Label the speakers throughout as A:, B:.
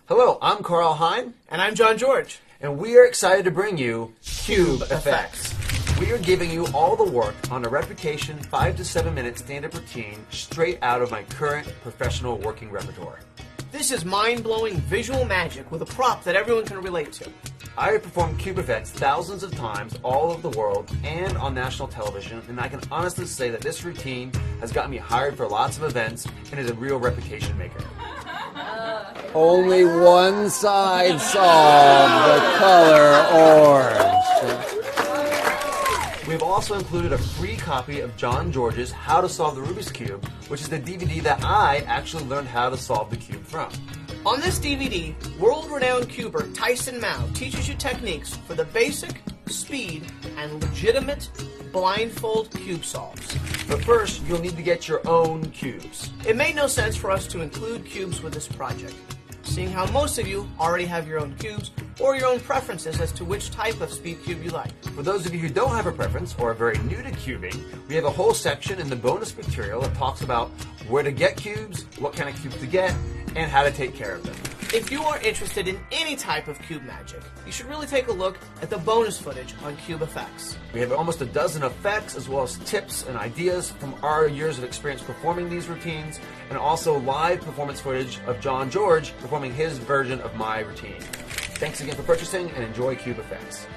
A: Hello, I'm Carl Hein.
B: And I'm John George.
A: And we are excited to bring you Cube Effects. We are giving you all the work on a reputation 5 to 7 minute stand-up routine straight out of my current professional working repertoire.
B: This is mind-blowing visual magic with a prop that everyone can relate to.
A: I have performed Cube Effects thousands of times all over the world and on national television, and I can honestly say that this routine has gotten me hired for lots of events and is a real reputation maker.
C: Only one side solved, the color orange.
A: We've also included a free copy of John George's How to Solve the Rubik's Cube, which is the DVD that I actually learned how to solve the cube from.
B: On this DVD, world-renowned cuber Tyson Mao teaches you techniques for the basic, speed, and legitimate blindfold cube solves.
A: But first, you'll need to get your own cubes.
B: It made no sense for us to include cubes with this project, seeing how most of you already have your own cubes or your own preferences as to which type of speed cube you like.
A: For those of you who don't have a preference or are very new to cubing, we have a whole section in the bonus material that talks about where to get cubes, what kind of cubes to get, and how to take care of them.
B: If you are interested in any type of cube magic, you should really take a look at the bonus footage on Cube Effects.
A: We have almost a dozen effects as well as tips and ideas from our years of experience performing these routines, and also live performance footage of John George performing his version of my routine. Thanks again for purchasing and enjoy Cube Effects.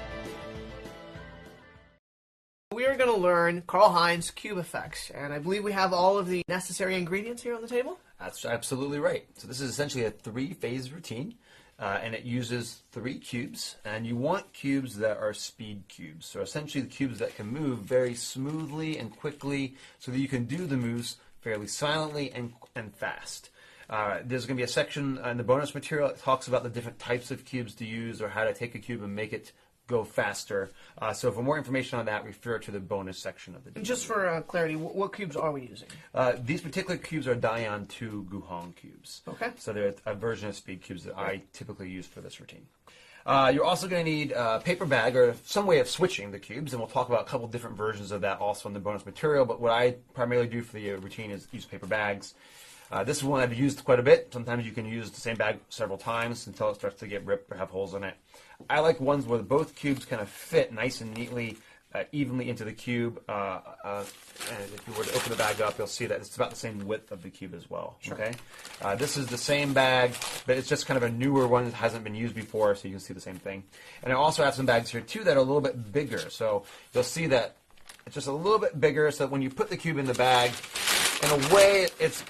B: We are going to learn Carl Hein's Cube Effects, and I believe we have all of the necessary ingredients here on the table.
A: That's absolutely right. So this is essentially a 3-phase routine, and it uses 3 cubes, and you want cubes that are speed cubes. So essentially the cubes that can move very smoothly and quickly so that you can do the moves fairly silently and fast. There's going to be a section in the bonus material that talks about the different types of cubes to use or how to take a cube and make it go faster. So for more information on that, refer to the bonus section of the DVD.
B: Just for clarity, what cubes are we using?
A: These particular cubes are Dion 2 Guhong cubes.
B: Okay.
A: So they're a version of speed cubes that I typically use for this routine. You're also going to need a paper bag or some way of switching the cubes, and we'll talk about a couple different versions of that also in the bonus material, but what I primarily do for the routine is use paper bags. This is one I've used quite a bit. Sometimes you can use the same bag several times until it starts to get ripped or have holes in it. I like ones where both cubes kind of fit nice and neatly, evenly into the cube. And if you were to open the bag up, you'll see that it's about the same width of the cube as well.
B: Sure.
A: Okay. This is the same bag, but it's just kind of a newer one that hasn't been used before, so you can see the same thing. And I also have some bags here too that are a little bit bigger. So you'll see that it's just a little bit bigger, so that when you put the cube in the bag, in a way, it's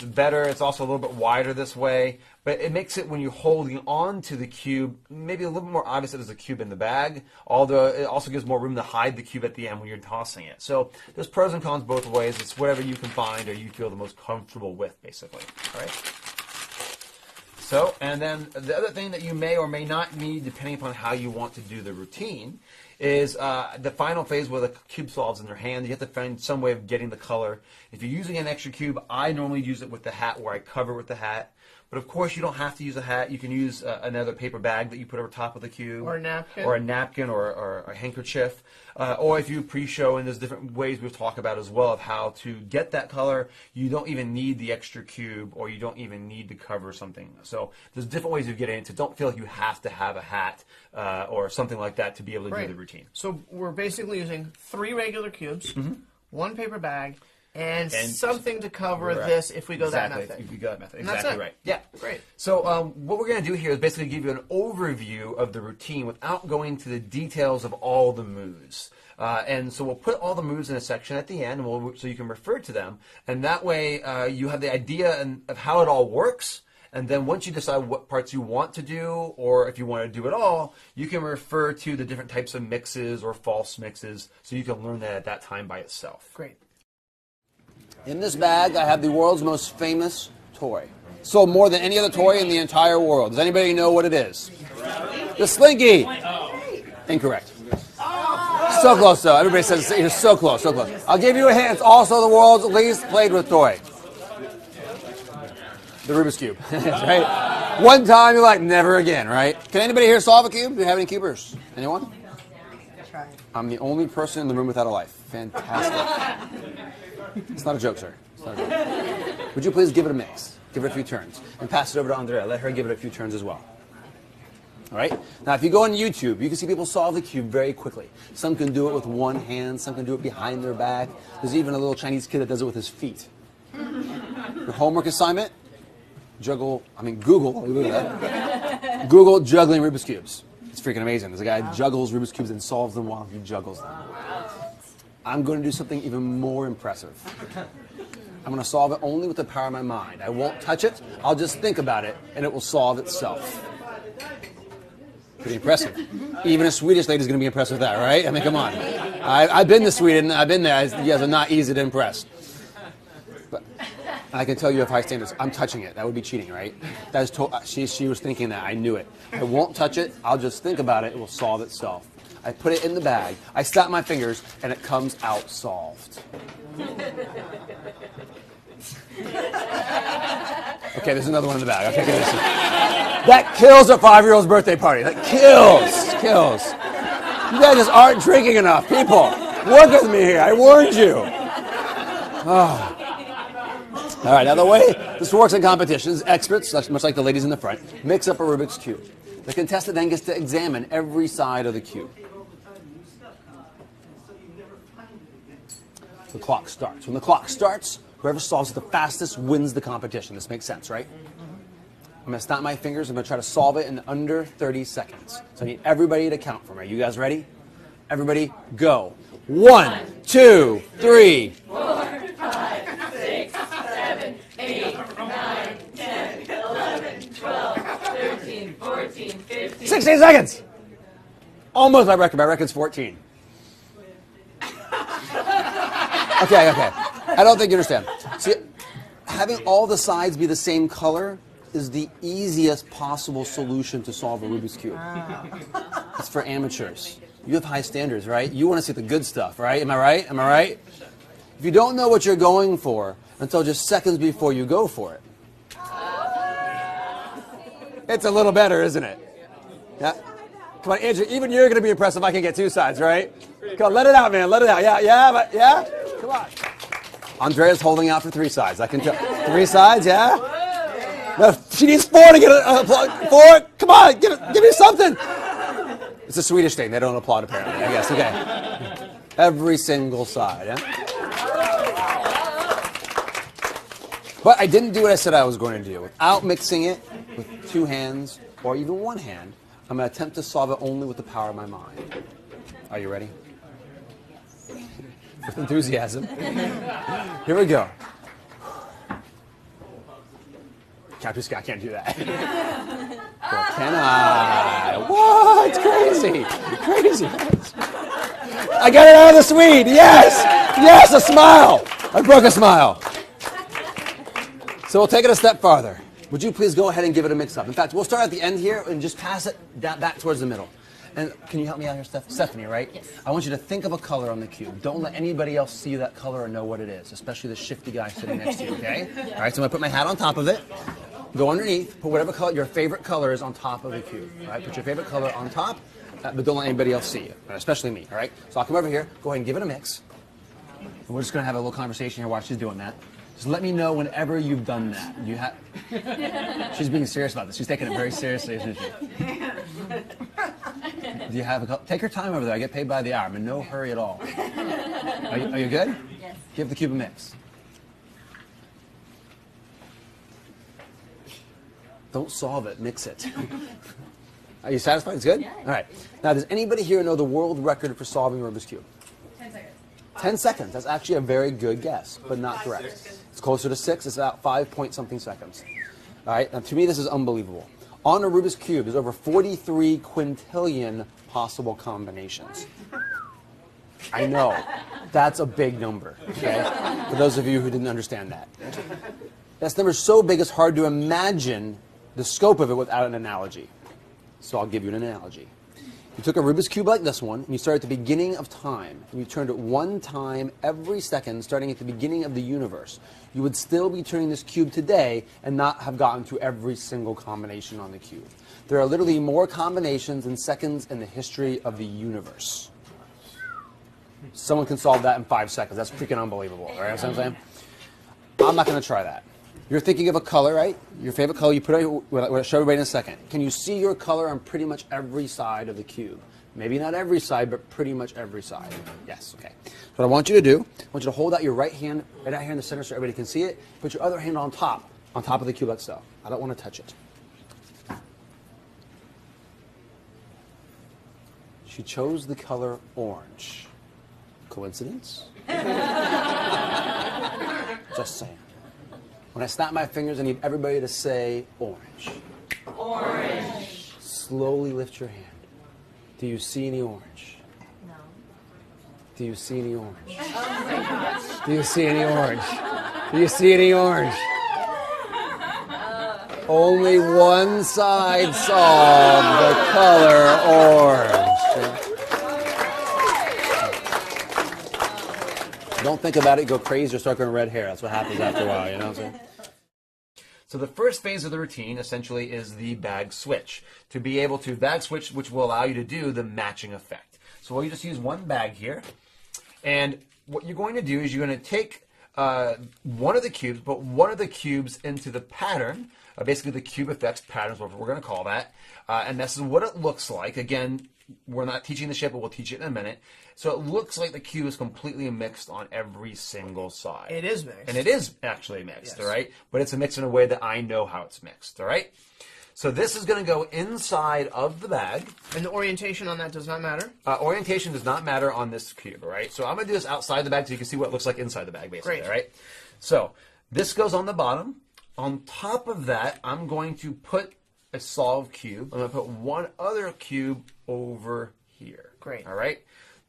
A: better. It's also a little bit wider this way, but it makes it, when you're holding on to the cube, maybe a little bit more obvious that there's a cube in the bag, although it also gives more room to hide the cube at the end when you're tossing it. So there's pros and cons both ways. It's whatever you can find or you feel the most comfortable with, basically. All right? So, and then the other thing that you may or may not need, depending upon how you want to do the routine, is the final phase where the cube solves in your hand. You have to find some way of getting the color. If you're using an extra cube, I normally use it with the hat where I cover with the hat. But of course, you don't have to use a hat. You can use another paper bag that you put over top of the cube.
B: Or a napkin.
A: Or a napkin or a handkerchief. Or if you pre-show, and there's different ways we'll talk about as well of how to get that color. You don't even need the extra cube, or you don't even need to cover something. So there's different ways of getting it. So don't feel like you have to have a hat or something like that to be able to do the routine.
B: So we're basically using 3 regular cubes, 1 paper bag, and something to cover this if we go that method.
A: If we go that method.
B: And that's
A: Exactly
B: it.
A: right. Yeah.
B: Great.
A: So what we're going to do here is basically give you an overview of the routine without going to the details of all the moves. And so we'll put all the moves in a section at the end, so you can refer to them. And that way you have the idea of how it all works. And then once you decide what parts you want to do, or if you want to do it all, you can refer to the different types of mixes or false mixes, so you can learn that at that time by itself.
B: Great.
C: In this bag, I have the world's most famous toy. Sold more than any other toy in the entire world. Does anybody know what it is? The Slinky. Incorrect. So close, though. Everybody says you're so close, so close. I'll give you a hint. It's also the world's least played with toy. The Rubik's Cube. Right? One time, you're like, never again, right? Can anybody here solve a cube? Do you have any cubers? Anyone? I'm the only person in the room without a life. Fantastic. It's not a joke, sir. It's not a joke. Would you please give it a mix? Give it a few turns. And pass it over to Andrea. Let her give it a few turns as well. All right? Now, if you go on YouTube, you can see people solve the cube very quickly. Some can do it with one hand. Some can do it behind their back. There's even a little Chinese kid that does it with his feet. Your homework assignment, Google juggling Rubik's Cubes. It's freaking amazing. There's a guy who juggles Rubik's Cubes and solves them while he juggles them. I'm going to do something even more impressive. I'm going to solve it only with the power of my mind. I won't touch it. I'll just think about it, and it will solve itself. Pretty impressive. Even a Swedish lady's going to be impressed with that, right? I mean, come on. I've been to Sweden. I've been there. You guys are not easy to impress. But I can tell you have high standards. I'm touching it. That would be cheating, right? That is she was thinking that. I knew it. I won't touch it. I'll just think about it. It will solve itself. I put it in the bag. I snap my fingers, and it comes out solved. Okay, there's another one in the bag. Okay, this. That kills a 5-year-old's birthday party. That kills. You guys just aren't drinking enough. People, work with me here. I warned you. Oh. All right, now the way this works in competitions, experts, much like the ladies in the front, mix up a Rubik's Cube. The contestant then gets to examine every side of the cube. The clock starts. When the clock starts, whoever solves it the fastest wins the competition. This makes sense, right? I'm going to snap my fingers. I'm going to try to solve it in under 30 seconds. So I need everybody to count for me. Are you guys ready? Everybody, go. 1, 2, 3.
D: 4, 5, 6, 7, 8, 9, 10, 11, 12, 13, 14, 15.
C: 16 seconds! Almost my record. My record's 14. Okay. I don't think you understand. See, having all the sides be the same color is the easiest possible solution to solve a Rubik's Cube. It's for amateurs. You have high standards, right? You want to see the good stuff, right? Am I right? If you don't know what you're going for until just seconds before you go for it, it's a little better, isn't it? Yeah. Come on, Andrew, even you're going to be impressed if I can get 2 sides, right? Come on, let it out, man. Let it out. Yeah? Come on. Andrea's holding out for 3 sides. I can tell. 3 sides, yeah? No, she needs 4 to get an applause. 4? Come on, give me something. It's a Swedish thing. They don't applaud, apparently, I guess. Okay. Every single side, yeah? But I didn't do what I said I was going to do. Without mixing it with 2 hands or even 1 hand, I'm going to attempt to solve it only with the power of my mind. Are you ready? With enthusiasm. Here we go. Captain Scott can't do that. Well, can I? What? It's crazy. I got it out of the Swede. Yes, a smile. I broke a smile. So we'll take it a step farther. Would you please go ahead and give it a mix-up? In fact, we'll start at the end here and just pass it back towards the middle. And can you help me out here, Stephanie, right?
D: Yes.
C: I want you to think of a color on the cube. Don't let anybody else see that color or know what it is, especially the shifty guy sitting next to you, okay? All right, so I'm going to put my hat on top of it. Go underneath, put whatever color, your favorite color is on top of the cube. All right, put your favorite color on top, but don't let anybody else see you, especially me, all right? So I'll come over here, go ahead and give it a mix. And we're just going to have a little conversation here while she's doing that. Just let me know whenever you've done that. She's being serious about this. She's taking it very seriously, isn't she? Do you have a couple? Take your time over there. I get paid by the hour. I'm in no hurry at all. Are you good?
D: Yes.
C: Give the cube a mix. Don't solve it. Mix it. Are you satisfied? It's good?
D: Yeah.
C: All right. Now, does anybody here know the world record for solving Rubik's Cube?
D: 10 seconds.
C: 10 seconds. That's actually a very good guess, but not correct. It's closer to 6. It's about 5-point-something seconds. All right. Now, to me, this is unbelievable. On a Rubik's Cube, there's over 43 quintillion possible combinations. I know. That's a big number, okay? For those of you who didn't understand that. That number is so big, it's hard to imagine the scope of it without an analogy. So I'll give you an analogy. You took a Rubik's Cube like this one, and you started at the beginning of time, and you turned it 1 time every second, starting at the beginning of the universe. You would still be turning this cube today and not have gotten to every single combination on the cube. There are literally more combinations than seconds in the history of the universe. Someone can solve that in 5 seconds. That's freaking unbelievable, right? You know what I'm saying? I'm not going to try that. You're thinking of a color, right? Your favorite color. You put it. We'll show everybody in a second. Can you see your color on pretty much every side of the cube? Maybe not every side, but pretty much every side. Yes. Okay. So what I want you to do, I want you to hold out your right hand right out here in the center so everybody can see it. Put your other hand on top of the cube like so. I don't want to touch it. She chose the color orange. Coincidence? Just saying. When I snap my fingers, I need everybody to say orange.
D: Orange.
C: Slowly lift your hand. Do you see any orange?
D: No.
C: Do you see any orange? Do you see any orange? Do you see any orange? Only one side solved the color orange. Don't think about it, go crazy, or start growing red hair. That's what happens after a while, you know what I'm saying?
A: So the first phase of the routine essentially is the bag switch. To be able to bag switch, which will allow you to do the matching effect. So we'll just use one bag here. And what you're going to do is you're going to take one of the cubes, put one of the cubes into the pattern, basically the cube effects pattern is what we're going to call that. And this is what it looks like. Again, we're not teaching this yet, but we'll teach it in a minute. So it looks like the cube is completely mixed on every single side.
B: It is mixed.
A: And it is actually mixed,
B: Yes.
A: all right? But it's a mix in a way that I know how it's mixed, all right? So this is going to go inside of the bag.
B: And the orientation on that does not matter.
A: Orientation does not matter on this cube, all right? So I'm going to do this outside the bag so you can see what it looks like inside the bag, basically,
B: Great.
A: all right? So this goes on the bottom. On top of that, I'm going to put a solved cube. I'm going to put one other cube over here.
B: Great.
A: All right?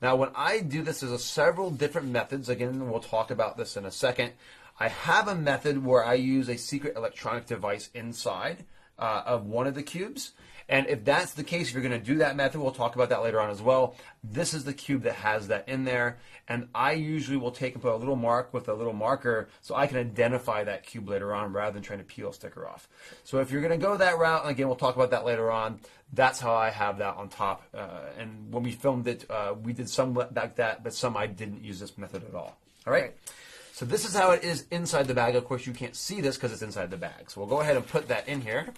A: Now, when I do this, there's several different methods. Again, we'll talk about this in a second. I have a method where I use a secret electronic device inside of one of the cubes. And if that's the case, if you're going to do that method, we'll talk about that later on as well. This is the cube that has that in there. And I usually will take and put a little mark with a little marker so I can identify that cube later on rather than trying to peel a sticker off. So if you're going to go that route, and again, we'll talk about that later on, that's how I have that on top. And when we filmed it, we did some like that, but some I didn't use this method at all. All right? So this is how it is inside the bag. Of course, you can't see this because it's inside the bag. So we'll go ahead and put that in here.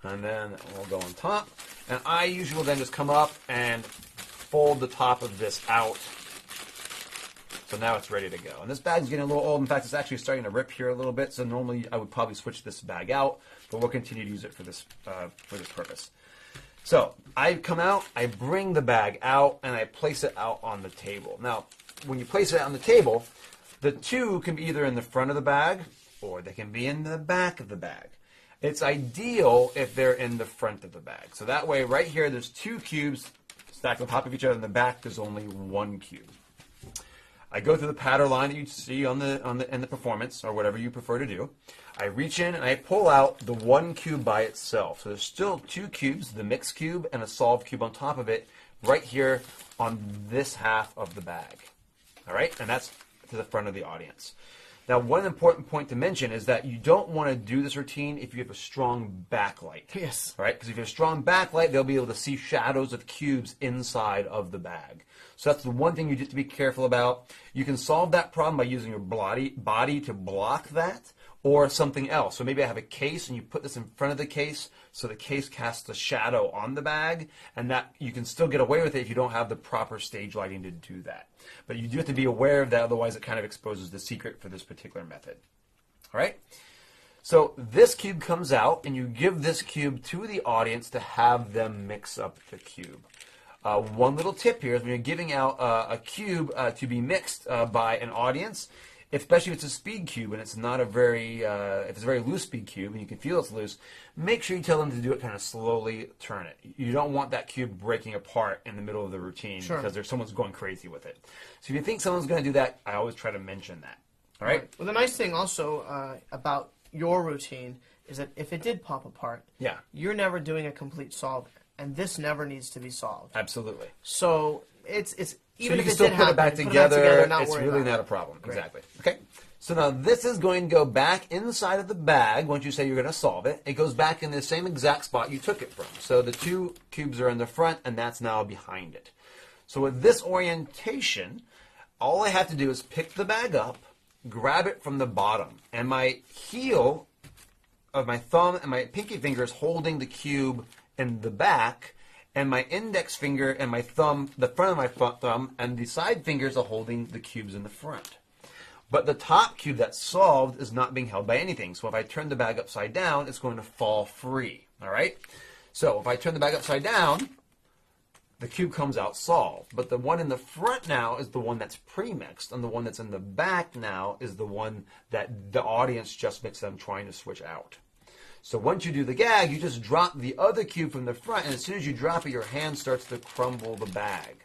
A: And then we'll go on top. And I usually will then just come up and fold the top of this out. So now it's ready to go. And this bag's getting a little old. In fact, it's actually starting to rip here a little bit. So normally I would probably switch this bag out, but we'll continue to use it for this purpose. So I come out, I bring the bag out, and I place it out on the table. Now, when you place it on the table, the two can be either in the front of the bag or they can be in the back of the bag. It's ideal if they're in the front of the bag. So that way, right here, there's two cubes stacked on top of each other. In the back, there's only one cube. I go through the pattern line that you see in the performance, or whatever you prefer to do. I reach in and I pull out the one cube by itself. So there's still two cubes, the mixed cube and a solved cube on top of it, right here on this half of the bag. All right, and that's to the front of the audience. Now, one important point to mention is that you don't want to do this routine if you have a strong backlight.
B: Yes.
A: Right? Because if you have a strong backlight, they'll be able to see shadows of cubes inside of the bag. So that's the one thing you have to be careful about. You can solve that problem by using your body to block that, or something else. So maybe I have a case and you put this in front of the case so the case casts a shadow on the bag, and that you can still get away with it if you don't have the proper stage lighting to do that. But you do have to be aware of that, otherwise it kind of exposes the secret for this particular method. All right? So this cube comes out, and you give this cube to the audience to have them mix up the cube. One little tip here is when you're giving out a cube to be mixed by an audience, especially if it's a speed cube and it's not a very, if it's a very loose speed cube and you can feel it's loose, make sure you tell them to do it kind of slowly, turn it. You don't want that cube breaking apart in the middle of the routine because someone's going crazy with it. So if you think someone's going to do that, I always try to mention that. All right?
B: Well, the nice thing also about your routine is that if it did pop apart, you're never doing a complete solve, and this never needs to be solved.
A: Absolutely.
B: So it's even
A: so you
B: if
A: can
B: it
A: still
B: did
A: put
B: happen,
A: it back
B: put
A: together.
B: not
A: It's
B: worry
A: really
B: about
A: not
B: it.
A: a problem.
B: Great.
A: Exactly. Okay. So now this is going to go back inside of the bag. Once you say you're going to solve it, it goes back in the same exact spot you took it from. So the two cubes are in the front, and that's now behind it. So with this orientation, all I have to do is pick the bag up, grab it from the bottom, and my heel of my thumb and my pinky finger is holding the cube in the back, and my index finger and my thumb, the front of my thumb, and the side fingers are holding the cubes in the front. But the top cube that's solved is not being held by anything. So if I turn the bag upside down, it's going to fall free. All right? So if I turn the bag upside down, the cube comes out solved. But the one in the front now is the one that's pre-mixed, and the one that's in the back now is the one that the audience just mixed them trying to switch out. So once you do the gag, you just drop the other cube from the front, and as soon as you drop it, your hand starts to crumble the bag.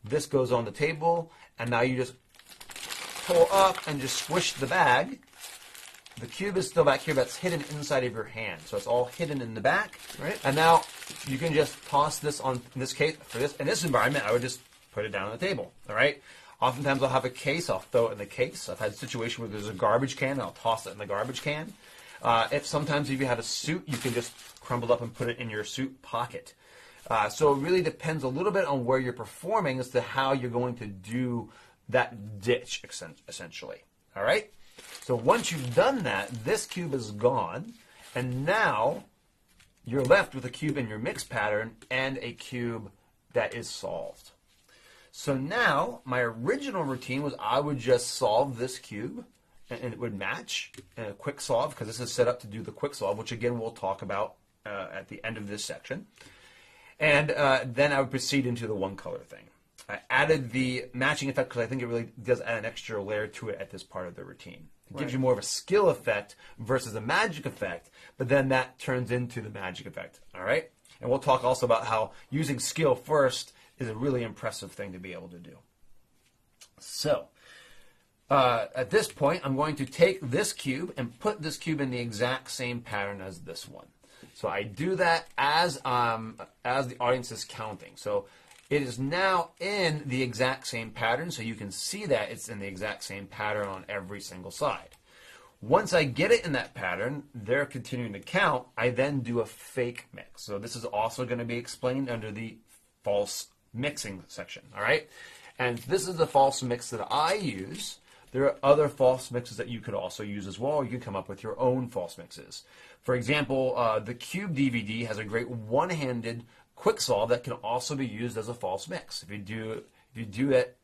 A: This goes on the table, and now you just pull up and just squish the bag. The cube is still back here, but it's hidden inside of your hand. So it's all hidden in the back.
B: Right.
A: And now you can just toss this on, in this case, in this environment, I would just put it down on the table. All right. Oftentimes I'll have a case, I'll throw it in the case. I've had a situation where there's a garbage can, and I'll toss it in the garbage can. Sometimes if you have a suit, you can just crumble up and put it in your suit pocket. So it really depends a little bit on where you're performing as to how you're going to do that ditch, essentially. All right? So once you've done that, this cube is gone, and now you're left with a cube in your mix pattern and a cube that is solved. So now, my original routine was I would just solve this cube, and it would match in a quick solve, because this is set up to do the quick solve, which again we'll talk about at the end of this section. And then I would proceed into the one color thing. I added the matching effect because I think it really does add an extra layer to it at this part of the routine. It gives you more of a skill effect versus a magic effect, but then that turns into the magic effect. All right? And we'll talk also about how using skill first is a really impressive thing to be able to do. So, at this point, I'm going to take this cube and put this cube in the exact same pattern as this one. So I do that as the audience is counting. So it is now in the exact same pattern, so you can see that it's in the exact same pattern on every single side. Once I get it in that pattern, they're continuing to count, I then do a fake mix. So this is also going to be explained under the false mixing section, all right? And this is the false mix that I use. There are other false mixes that you could also use as well. You can come up with your own false mixes. For example, the Cube DVD has a great one-handed quick solve that can also be used as a false mix. If you do it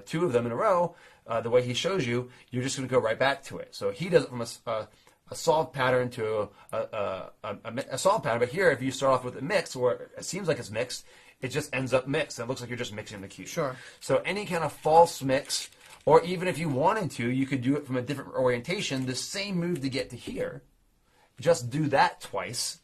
A: two of them in a row, the way he shows you, you're just going to go right back to it. So he does it from a solve pattern to a solve pattern. But here, if you start off with a mix, where it seems like it's mixed, it just ends up mixed. And it looks like you're just mixing the cube.
B: Sure.
A: So any kind of false mix, or even if you wanted to, you could do it from a different orientation. The same move to get to here. Just do that twice.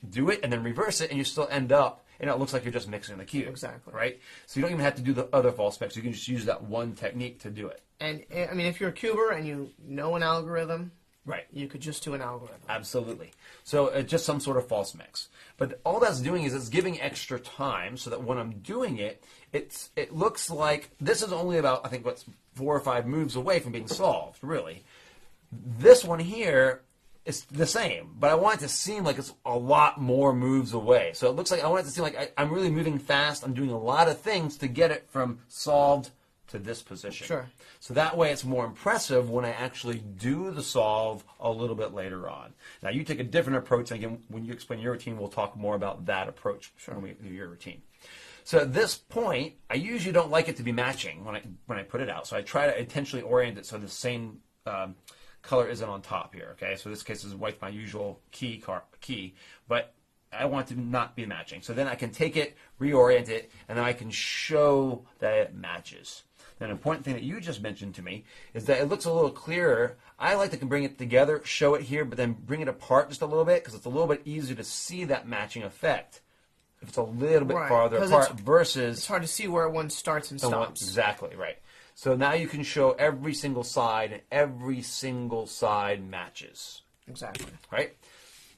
A: Do it and then reverse it, and you still end up, and it looks like you're just mixing the cube.
B: Exactly.
A: Right? So you don't even have to do the other false mix. You can just use that one technique to do it.
B: And, I mean, if you're a cuber and you know an algorithm,
A: right,
B: you could just do an algorithm.
A: Absolutely. So it's just some sort of false mix. But all that's doing is it's giving extra time so that when I'm doing it, it looks like this is only about, I think, what's 4 or 5 moves away from being solved, really. This one here, it's the same, but I want it to seem like it's a lot more moves away. So it looks like I want it to seem like I'm really moving fast. I'm doing a lot of things to get it from solved to this position.
B: Sure.
A: So that way it's more impressive when I actually do the solve a little bit later on. Now you take a different approach, and again, when you explain your routine, we'll talk more about that approach when we do your routine. So at this point, I usually don't like it to be matching when I put it out. So I try to intentionally orient it so the same color isn't on top here, okay? So this case is white, my usual key, but I want it to not be matching. So then I can take it, reorient it, and then I can show that it matches. An important thing that you just mentioned to me is that it looks a little clearer. I like to bring it together, show it here, but then bring it apart just a little bit, because it's a little bit easier to see that matching effect if it's a little bit farther apart versus...
B: It's hard to see where one starts and stops.
A: Exactly, right. So now you can show every single side, and every single side matches.
B: Exactly.
A: Right?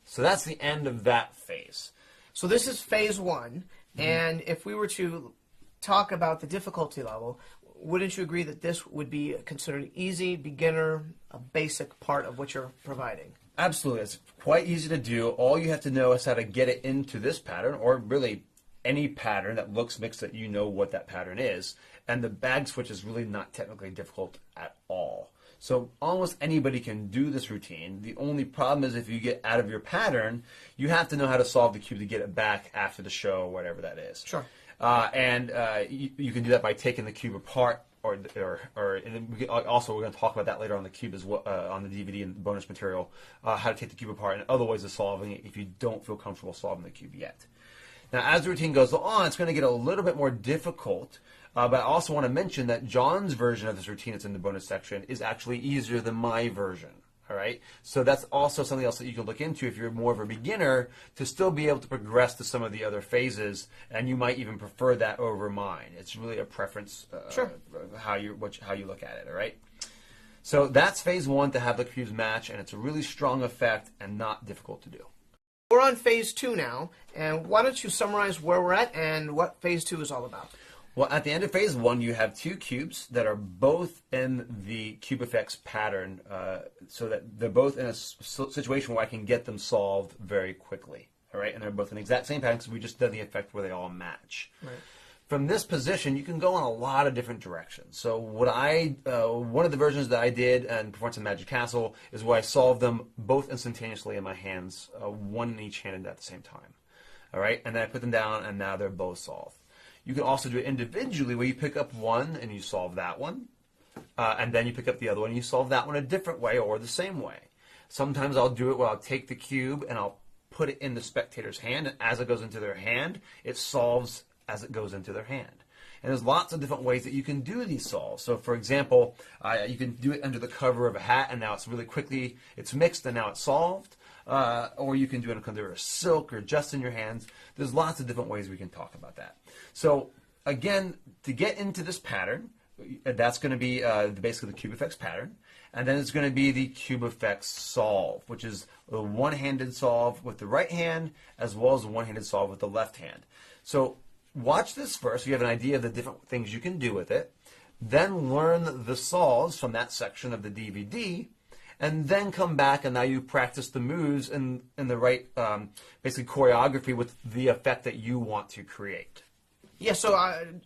A: So that's the end of that phase.
B: So this is phase 1, and if we were to talk about the difficulty level, wouldn't you agree that this would be considered easy, beginner, a basic part of what you're providing?
A: Absolutely. It's quite easy to do. All you have to know is how to get it into this pattern, or really any pattern that looks mixed that you know what that pattern is. And the bag switch is really not technically difficult at all. So almost anybody can do this routine. The only problem is if you get out of your pattern, you have to know how to solve the cube to get it back after the show or whatever that is.
B: Sure.
A: You can do that by taking the cube apart, and then also we're going to talk about that later on the cube as well, on the DVD and bonus material, how to take the cube apart and other ways of solving it if you don't feel comfortable solving the cube yet. Now, as the routine goes on, it's going to get a little bit more difficult. But I also want to mention that John's version of this routine that's in the bonus section is actually easier than my version. All right, so that's also something else that you can look into if you're more of a beginner to still be able to progress to some of the other phases, and you might even prefer that over mine. It's really a preference,
B: Sure.
A: how you look at it. All right, so that's phase 1, to have the cubes match, and it's a really strong effect and not difficult to do.
B: We're on phase 2 now, and why don't you summarize where we're at and what phase 2 is all about?
A: Well, at the end of phase 1, you have 2 cubes that are both in the cube effects pattern, so that they're both in a situation where I can get them solved very quickly. All right, and they're both in the exact same pattern because we just did the effect where they all match.
B: Right.
A: From this position, you can go in a lot of different directions. So one of the versions that I did in Performance in Magic Castle is where I solved them both instantaneously in my hands, one in each hand at the same time. All right, and then I put them down, and now they're both solved. You can also do it individually where you pick up one and you solve that one, and then you pick up the other one and you solve that one a different way or the same way. Sometimes I'll do it where I'll take the cube and I'll put it in the spectator's hand, and as it goes into their hand, it solves as it goes into their hand. And there's lots of different ways that you can do these solves. So for example, you can do it under the cover of a hat, and now it's really quickly, it's mixed and now it's solved. Or you can do it under a silk or just in your hands. There's lots of different ways we can talk about that. So again, to get into this pattern, that's going to be basically the cube effects pattern. And then it's going to be the cube effects solve, which is a one-handed solve with the right hand as well as a one-handed solve with the left hand. So watch this first so you have an idea of the different things you can do with it. Then learn the solves from that section of the DVD. And then come back, and now you practice the moves in the right, basically choreography with the effect that you want to create.
B: Yeah, so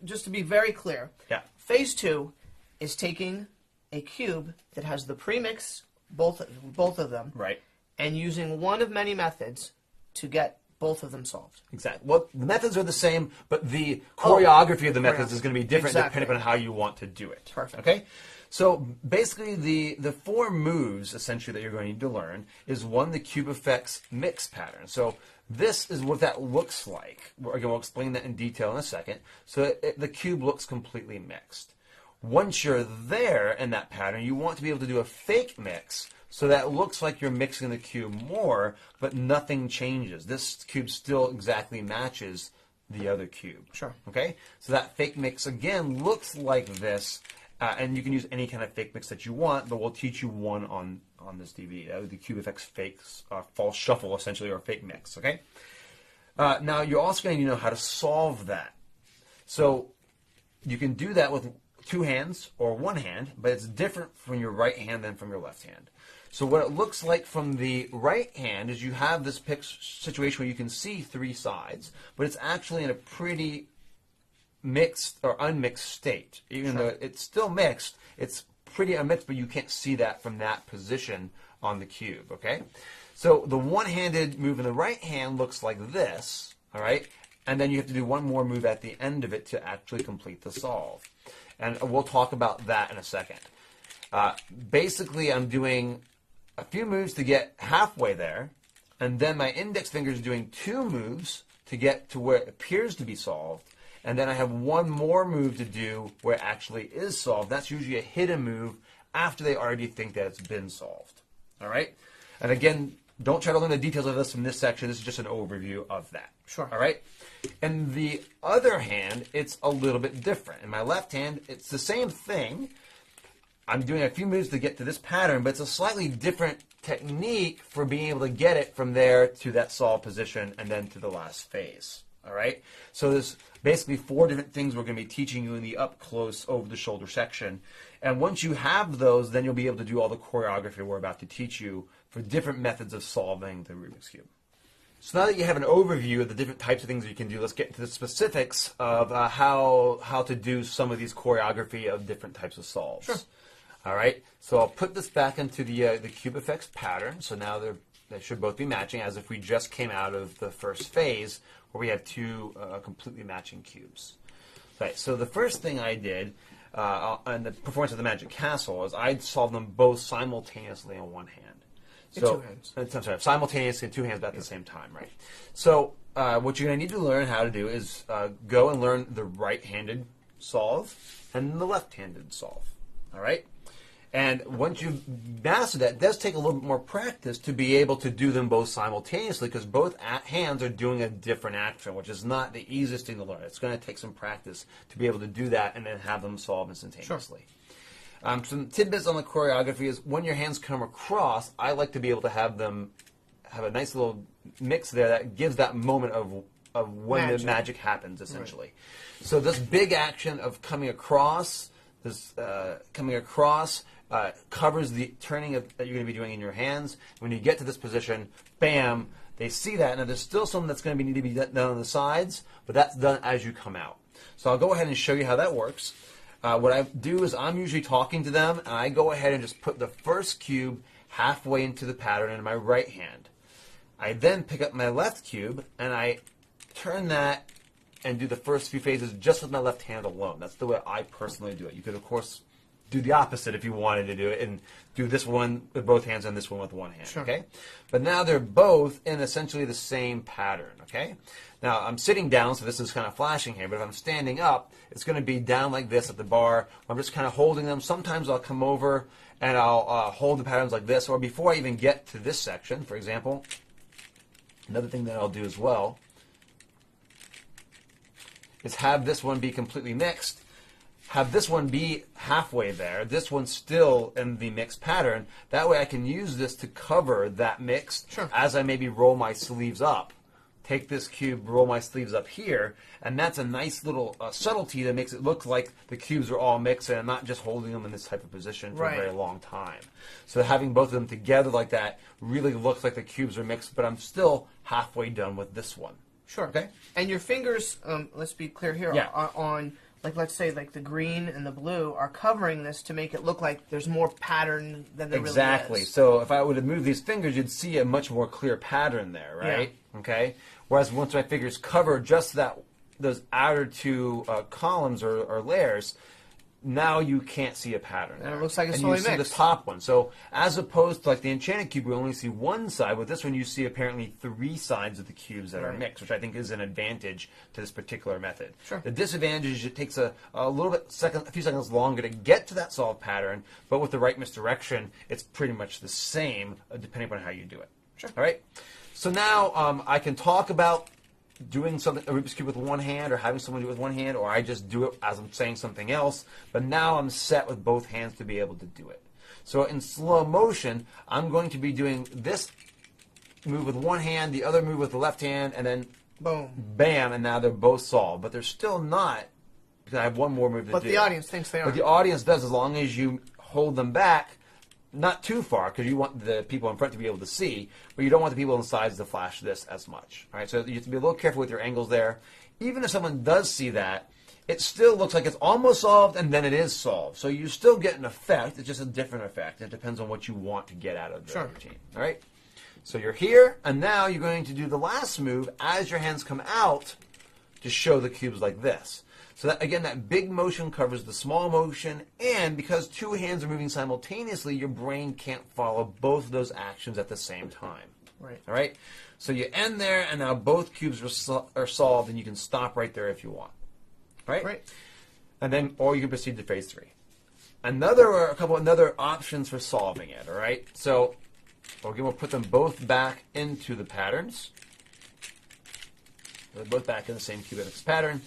B: just to be very clear,
A: Yeah.
B: phase 2 is taking a cube that has the premix, both of them,
A: Right.
B: and using one of many methods to get both of them solved.
A: Exactly. Well, the methods are the same, but the choreography of the methods
B: choreography.
A: is going to be different
B: Exactly.
A: depending on how you want to do it.
B: Perfect.
A: Okay? So basically the 4 moves essentially that you're going to need to learn is 1, the cube effects mix pattern. So this is what that looks like. Again, we'll explain that in detail in a second. So the cube looks completely mixed. Once you're there in that pattern, you want to be able to do a fake mix so that it looks like you're mixing the cube more, but nothing changes. This cube still exactly matches the other cube.
B: Sure.
A: Okay? So that fake mix, again, looks like this. And you can use any kind of fake mix that you want, but we'll teach you one on this DVD. The cube effects fakes, false shuffle, essentially, or fake mix. Okay. Now you're also going to know how to solve that. So you can do that with 2 hands or 1 hand, but it's different from your right hand than from your left hand. So what it looks like from the right hand is you have this situation where you can see 3 sides, but it's actually in a pretty mixed or unmixed state. Even though it's still mixed, it's pretty unmixed, but you can't see that from that position on the cube, okay? So the one-handed move in the right hand looks like this, all right? And then you have to do one more move at the end of it to actually complete the solve. And we'll talk about that in a second. Basically, I'm doing a few moves to get halfway there, and then my index finger is doing 2 moves to get to where it appears to be solved. And then I have one more move to do where it actually is solved. That's usually a hidden move after they already think that it's been solved. All right? And again, don't try to learn the details of this from this section. This is just an overview of that.
B: Sure.
A: All right? In the other hand, it's a little bit different. In my left hand, it's the same thing. I'm doing a few moves to get to this pattern, but it's a slightly different technique for being able to get it from there to that solve position and then to the last phase. All right? So there's basically 4 different things we're going to be teaching you in the up-close, over-the-shoulder section. And once you have those, then you'll be able to do all the choreography we're about to teach you for different methods of solving the Rubik's Cube. So now that you have an overview of the different types of things you can do, let's get into the specifics of how to do some of these choreography of different types of solves.
B: Sure.
A: All right, so I'll put this back into the cube effects pattern. So now they should both be matching, as if we just came out of the first phase where we had two completely matching cubes. Right, so the first thing I did in the performance of the Magic Castle is I'd solve them both simultaneously in one hand.
B: In two hands.
A: I'm sorry, simultaneously in two hands, but at the same time, right? So what you're going to need to learn how to do is go and learn the right-handed solve and the left-handed solve. All right? And once you've mastered that, it does take a little bit more practice to be able to do them both simultaneously, because both hands are doing a different action, which is not the easiest thing to learn. It's going to take some practice to be able to do that and then have them solve instantaneously. Sure. Some tidbits on the choreography is when your hands come across, I like to be able to have them have a nice little mix there that gives that moment of when the magic happens, essentially. Right. So this big action of coming across, covers the turning that you're going to be doing in your hands. When you get to this position, bam, they see that. Now, there's still some that's going to need to be done on the sides, but that's done as you come out. So I'll go ahead and show you how that works. What I do is I'm usually talking to them, and I go ahead and just put the first cube halfway into the pattern in my right hand. I then pick up my left cube, and I turn that and do the first few phases just with my left hand alone. That's the way I personally do it. You could, of course, do the opposite if you wanted to do it and do this one with both hands and this one with one hand, sure. Okay? But now they're both in essentially the same pattern, okay? Now, I'm sitting down, so this is kind of flashing here, but if I'm standing up, it's going to be down like this at the bar. I'm just kind of holding them. Sometimes I'll come over and I'll hold the patterns like this, or before I even get to this section, for example, another thing that I'll do as well is have this one be completely mixed, have this one be halfway there, this one still in the mixed pattern. That way I can use this to cover that mix as I maybe roll my sleeves up. Take this cube, roll my sleeves up here, and that's a nice little subtlety that makes it look like the cubes are all mixed and I'm not just holding them in this type of position for a very long time. So having both of them together like that really looks like the cubes are mixed, but I'm still halfway done with this one.
B: Sure. Okay. And your fingers, let's be clear here, are on, like, let's say, like the green and the blue are covering this to make it look like there's more pattern than there really is.
A: Exactly. So if I would have moved these fingers, you'd see a much more clear pattern there, right? Yeah. Okay. Whereas once my fingers cover just those outer two columns or layers, now you can't see a pattern.
B: And it looks like it's
A: and
B: slowly
A: you see
B: mixed.
A: the top one. So as opposed to like the Enchanted Cube, we only see one side. With this one, you see apparently three sides of the cubes that are mixed, which I think is an advantage to this particular method. Sure. The disadvantage is it takes a few seconds longer to get to that solved pattern, but with the right misdirection, it's pretty much the same depending on how you do it. Sure. All right. So now I can talk about doing something, a Rubik's Cube with one hand, or having someone do it with one hand, or I just do it as I'm saying something else, but now I'm set with both hands to be able to do it. So in slow motion, I'm going to be doing this move with one hand, the other move with the left hand, and then boom, bam, and now they're both solved. But they're still not, because I have one more move to do.
B: But the audience thinks they are.
A: But the audience does, as long as you hold them back, not too far, because you want the people in front to be able to see, but you don't want the people on the sides to flash this as much. All right, so you have to be a little careful with your angles there. Even if someone does see that, it still looks like it's almost solved, and then it is solved. So you still get an effect. It's just a different effect. It depends on what you want to get out of the routine. All right, so you're here, and now you're going to do the last move as your hands come out to show the cubes like this. So that, again, that big motion covers the small motion, and because two hands are moving simultaneously, your brain can't follow both of those actions at the same time. Right. All right? So you end there, and now both cubes are solved, and you can stop right there if you want. All right? Right. And then, or you can proceed to phase 3. A couple other options for solving it, all right? So, again, we'll put them both back into the patterns. They're both back in the same cubic pattern.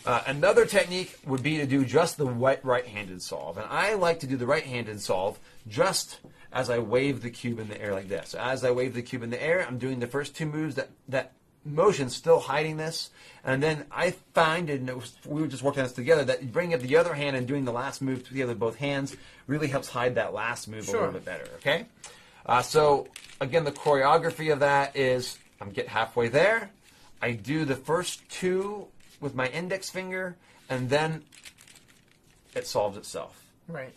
A: Another technique would be to do just the right-handed solve. And I like to do the right-handed solve just as I wave the cube in the air like this. So as I wave the cube in the air, I'm doing the first two moves, that motion still hiding this. And then I find, and we were just working on this together, that bringing up the other hand and doing the last move together with both hands really helps hide that last move a little bit better. Okay? So, again, the choreography of that is I get halfway there. I do the first two with my index finger, and then it solves itself.
B: Right.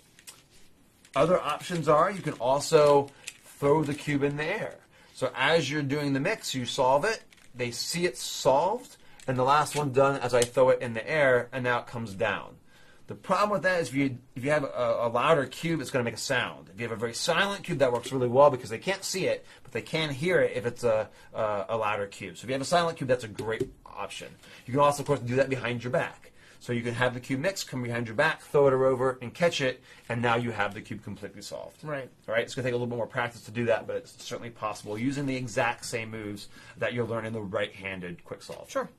A: Other options are you can also throw the cube in the air. So as you're doing the mix, you solve it, they see it solved, and the last one done as I throw it in the air, and now it comes down. The problem with that is if you have a louder cube, it's going to make a sound. If you have a very silent cube, that works really well because they can't see it, but they can hear it if it's a louder cube. So if you have a silent cube, that's a great option. You can also, of course, do that behind your back. So you can have the cube mix, come behind your back, throw it over, and catch it, and now you have the cube completely solved.
B: Right.
A: All right. It's going to take a little bit more practice to do that, but it's certainly possible using the exact same moves that you'll learn in the right-handed quick solve.
B: Sure.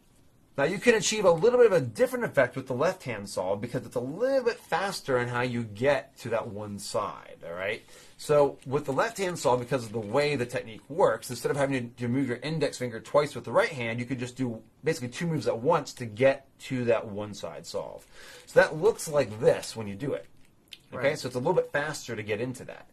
A: Now you can achieve a little bit of a different effect with the left-hand solve because it's a little bit faster in how you get to that one side, all right? So with the left-hand solve, because of the way the technique works, instead of having to move your index finger twice with the right hand, you could just do basically 2 moves at once to get to that one-side solve. So that looks like this when you do it, okay?
B: Right.
A: So it's a little bit faster to get into that.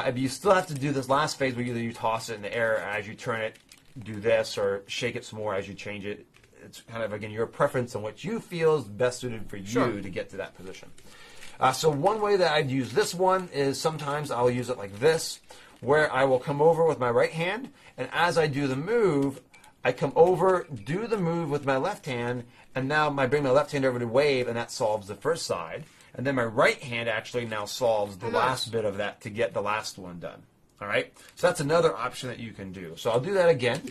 A: If you still have to do this last phase where either you toss it in the air as you turn it, do this, or shake it some more as you change it, it's kind of, again, your preference on what you feel is best suited for you to get to that position. So one way that I'd use this one is sometimes I'll use it like this, where I will come over with my right hand, and as I do the move, I come over, do the move with my left hand, and now I bring my left hand over to wave, and that solves the first side. And then my right hand actually now solves the last bit of that to get the last one done. All right? So that's another option that you can do. So I'll do that again.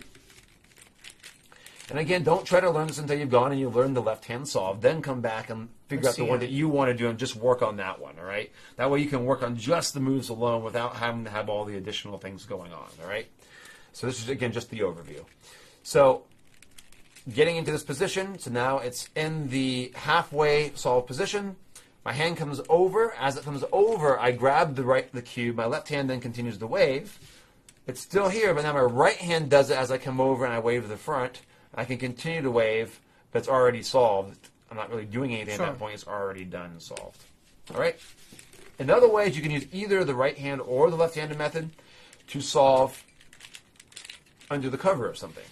A: And again, don't try to learn this until you've gone and you learn the left-hand solve. Then come back and figure out the one that you want to do and just work on that one, all right? That way you can work on just the moves alone without having to have all the additional things going on, all right? So this is, again, just the overview. So getting into this position, so now it's in the halfway solve position. My hand comes over. As it comes over, I grab the cube. My left hand then continues to wave. It's still here, but now my right hand does it as I come over and I wave to the front. I can continue to wave, but it's already solved. I'm not really doing anything at that point. It's already done and solved. All right? In other ways, you can use either the right hand or the left-handed method to solve under the cover of something.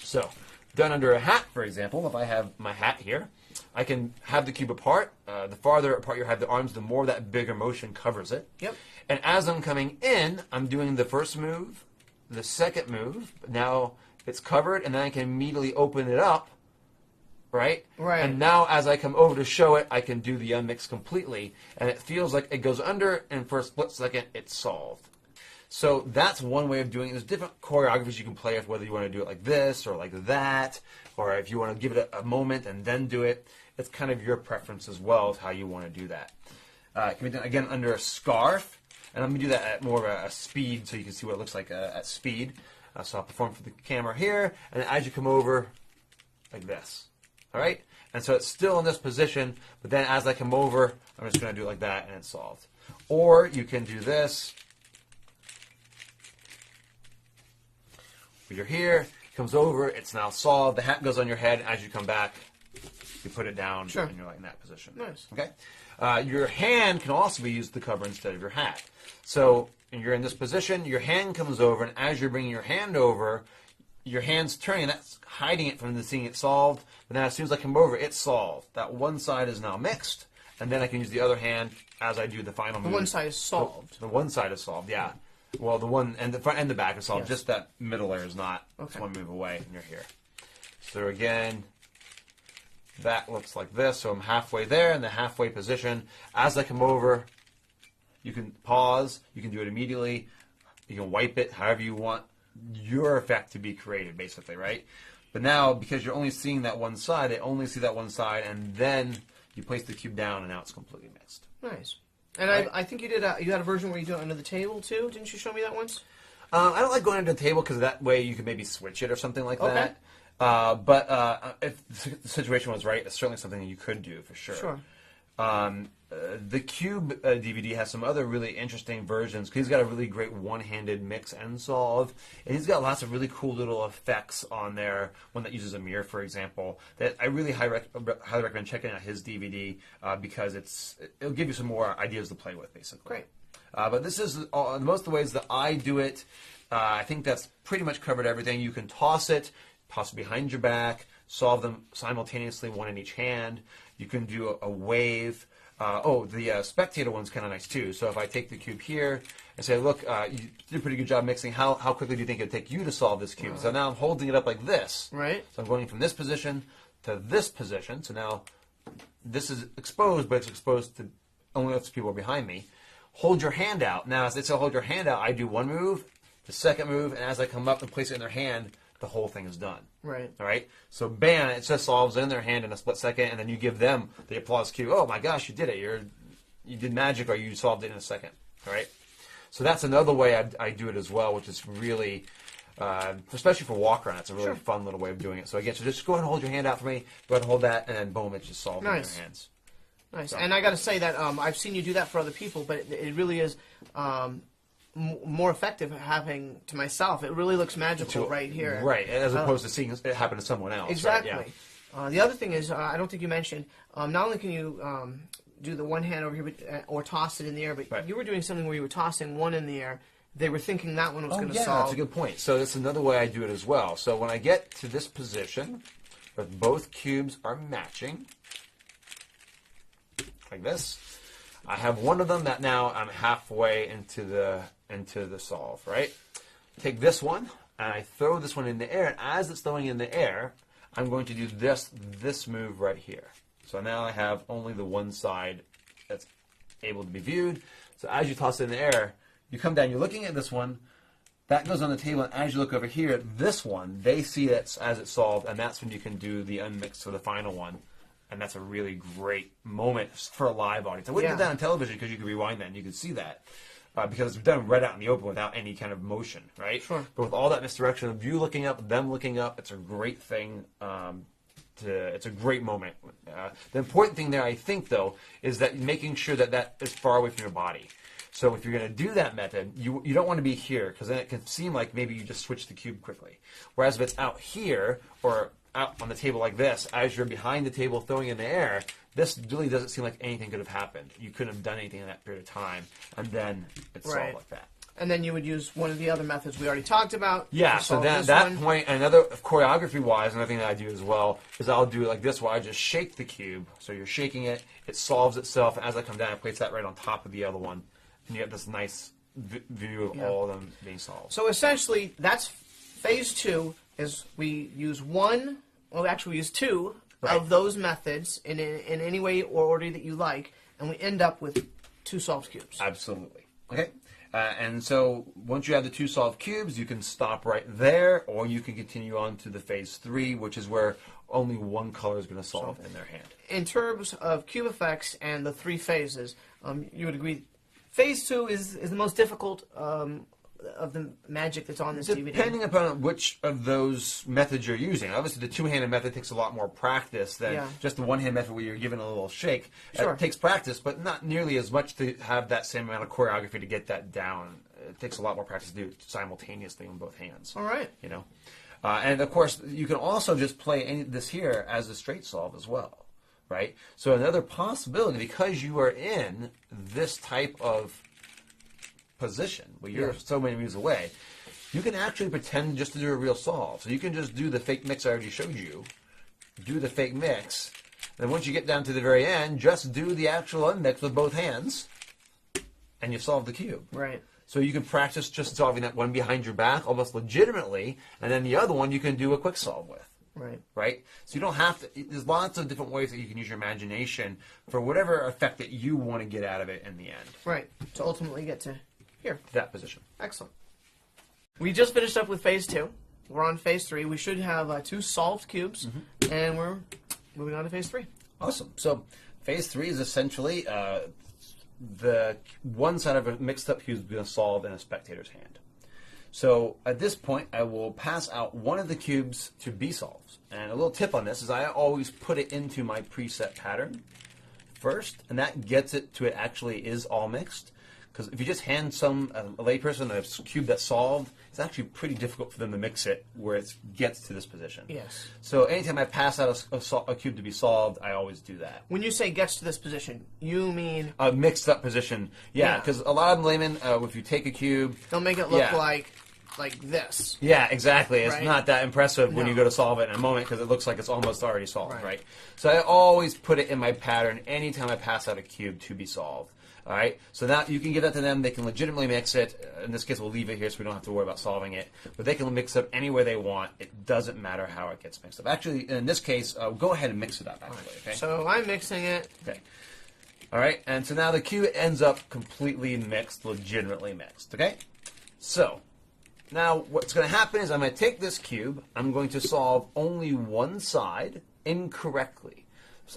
A: So, done under a hat, for example, if I have my hat here, I can have the cube apart. The farther apart you have the arms, the more that bigger motion covers it.
B: Yep.
A: And as I'm coming in, I'm doing the first move, the second move. Now it's covered, and then I can immediately open it up, right?
B: Right.
A: And now as I come over to show it, I can do the unmix completely, and it feels like it goes under, and for a split second, it's solved. So that's one way of doing it. There's different choreographies you can play with, whether you want to do it like this or like that, or if you want to give it a moment and then do it. It's kind of your preference as well as how you want to do that. It can be done, again, under a scarf, and let me do that at more of a speed so you can see what it looks like at speed. So I'll perform for the camera here, and as you come over, like this. All right? And so it's still in this position, but then as I come over, I'm just going to do it like that, and it's solved. Or you can do this. You're here, comes over, it's now solved. The hat goes on your head. As you come back, you put it down, and you're like in that position.
B: Nice.
A: Okay? Your hand can also be used to cover instead of your hat. So you're in this position, your hand comes over, and as you're bringing your hand over, your hand's turning, and that's hiding it from seeing it solved. But then as soon as I come over, it's solved. That one side is now mixed, and then I can use the other hand as I do the final move.
B: The one side is solved.
A: The one side is solved, yeah. Well, the one and the front and the back is solved.
B: Yes.
A: Just that middle layer is not.
B: Okay.
A: It's one move away, and you're here. So again, that looks like this. So I'm halfway there in the halfway position. As I come over, you can pause. You can do it immediately. You can wipe it however you want your effect to be created, basically, right? But now, because you're only seeing that one side, they only see that one side, and then you place the cube down, and now it's completely mixed.
B: Nice. And
A: Right.
B: I think you did. You had a version where you do it under the table too. Didn't you show me that once?
A: I don't like going under the table because that way you can maybe switch it or something like
B: Okay.
A: that. But if the situation was right, it's certainly something that you could do for sure.
B: Sure.
A: The Cube DVD has some other really interesting versions because he's got a really great one-handed mix and solve, and he's got lots of really cool little effects on there. One that uses a mirror, for example, that I really highly recommend checking out his DVD because it'll give you some more ideas to play with, basically.
B: Great.
A: But this is most of the ways that I do it. I think that's pretty much covered everything. You can toss it behind your back, solve them simultaneously, one in each hand. You can do a wave. the spectator one's kind of nice too. So if I take the cube here and say, look, you did a pretty good job mixing. How quickly do you think it would take you to solve this cube? So now I'm holding it up like this.
B: Right.
A: So I'm going from this position to this position. So now this is exposed, but it's exposed to only if people are behind me. Hold your hand out. Now, as they say hold your hand out, I do one move, the second move, and as I come up and place it in their hand, the whole thing is done.
B: Right.
A: All right. So bam, it just solves in their hand in a split second, and then you give them the applause cue. Oh my gosh, you did it! You did magic, or you solved it in a second. All right. So that's another way I do it as well, which is really, especially for walk around, it's a really fun little way of doing it. So again, so just go ahead and hold your hand out for me. Go ahead and hold that, and then boom, it's just solved in your hands.
B: Nice. So. And I got to say that I've seen you do that for other people, but it really is. More effective having to myself. It really looks magical right here.
A: Right, as opposed to seeing it happen to someone else.
B: Exactly.
A: Right? Yeah.
B: The other thing is, I don't think you mentioned, not only can you do the one hand over here or toss it in the air, but you were doing something where you were tossing one in the air. They were thinking that one was going to solve.
A: That's a good point. So that's another way I do it as well. So when I get to this position, where both cubes are matching, like this, I have one of them that now I'm halfway into the solve, right? Take this one, and I throw this one in the air, and as it's throwing in the air, I'm going to do this move right here. So now I have only the one side that's able to be viewed. So as you toss it in the air, you come down, you're looking at this one, that goes on the table, and as you look over here at this one, they see it as it's solved, and that's when you can do the unmix for the final one. And that's a really great moment for a live audience. I wouldn't do that on television because you could rewind that and you could see that. Because it's done right out in the open without any kind of motion, right?
B: Sure.
A: But with all that misdirection of you looking up, them looking up, it's a great thing. It's a great moment. The important thing there, I think, though, is that making sure that is far away from your body. So if you're going to do that method, you don't want to be here because then it can seem like maybe you just switch the cube quickly. Whereas if it's out here or out on the table like this, as you're behind the table throwing in the air, this really doesn't seem like anything could have happened. You couldn't have done anything in that period of time, and then it's solved like that.
B: And then you would use one of the other methods we already talked about.
A: Yeah, so that point, another choreography-wise, another thing that I do as well is I'll do it like this, where I just shake the cube. So you're shaking it, it solves itself, and as I come down, I place that right on top of the other one, and you get this nice view of all of them being solved.
B: So essentially, that's phase 2. Is we use one, well, actually we use two of those methods in any way or order that you like, and we end up with 2 solved cubes.
A: Absolutely. Okay. And so once you have the 2 solved cubes, you can stop right there, or you can continue on to the phase 3, which is where only one color is going to solve in their hand. In
B: terms of cube effects and the 3 phases, you would agree phase 2 is the most difficult of the magic that's on this DVD.
A: Depending upon which of those methods you're using. Obviously, the 2-handed method takes a lot more practice than just the 1-hand method where you're given a little shake. It takes practice, but not nearly as much to have that same amount of choreography to get that down. It takes a lot more practice to do it simultaneously on both hands.
B: All right.
A: You know, and of course, you can also just play this here as a straight solve as well. Right? So another possibility, because you are in this type of position where you're so many moves away, you can actually pretend just to do a real solve. So you can just do the fake mix I already showed you, do the fake mix, and then once you get down to the very end, just do the actual unmix with both hands, and you solve the cube.
B: Right.
A: So you can practice just solving that one behind your back almost legitimately, and then the other one you can do a quick solve with.
B: Right.
A: Right? So you don't have to, there's lots of different ways that you can use your imagination for whatever effect that you want to get out of it in the end.
B: Right. To ultimately get to here.
A: That position.
B: Excellent. We just finished up with phase 2. We're on phase 3. We should have 2 solved cubes, and we're moving on to phase 3.
A: Awesome. So phase 3 is essentially the one side of a mixed up cube is going to solve in a spectator's hand. So at this point, I will pass out one of the cubes to be solved. And a little tip on this is I always put it into my preset pattern first, and that gets it to it actually is all mixed. Because if you just hand a layperson a cube that's solved, it's actually pretty difficult for them to mix it where it gets to this position.
B: Yes.
A: So anytime I pass out a cube to be solved, I always do that.
B: When you say gets to this position, you mean
A: a mixed up position. Yeah, because a lot of them laymen, if you take a cube,
B: they'll make it look like like this.
A: Yeah, exactly. It's
B: Right?
A: not that impressive when
B: No.
A: you go to solve it in a moment because it looks like it's almost already solved,
B: Right.
A: right? So I always put it in my pattern anytime I pass out a cube to be solved. All right, so now you can give that to them. They can legitimately mix it. In this case, we'll leave it here so we don't have to worry about solving it. But they can mix it up any way they want. It doesn't matter how it gets mixed up. Actually, in this case, go ahead and mix it up, actually. Okay?
B: So I'm mixing it.
A: Okay. All right, and so now the cube ends up completely mixed, legitimately mixed. Okay? So, now what's going to happen is I'm going to take this cube. I'm going to solve only one side incorrectly.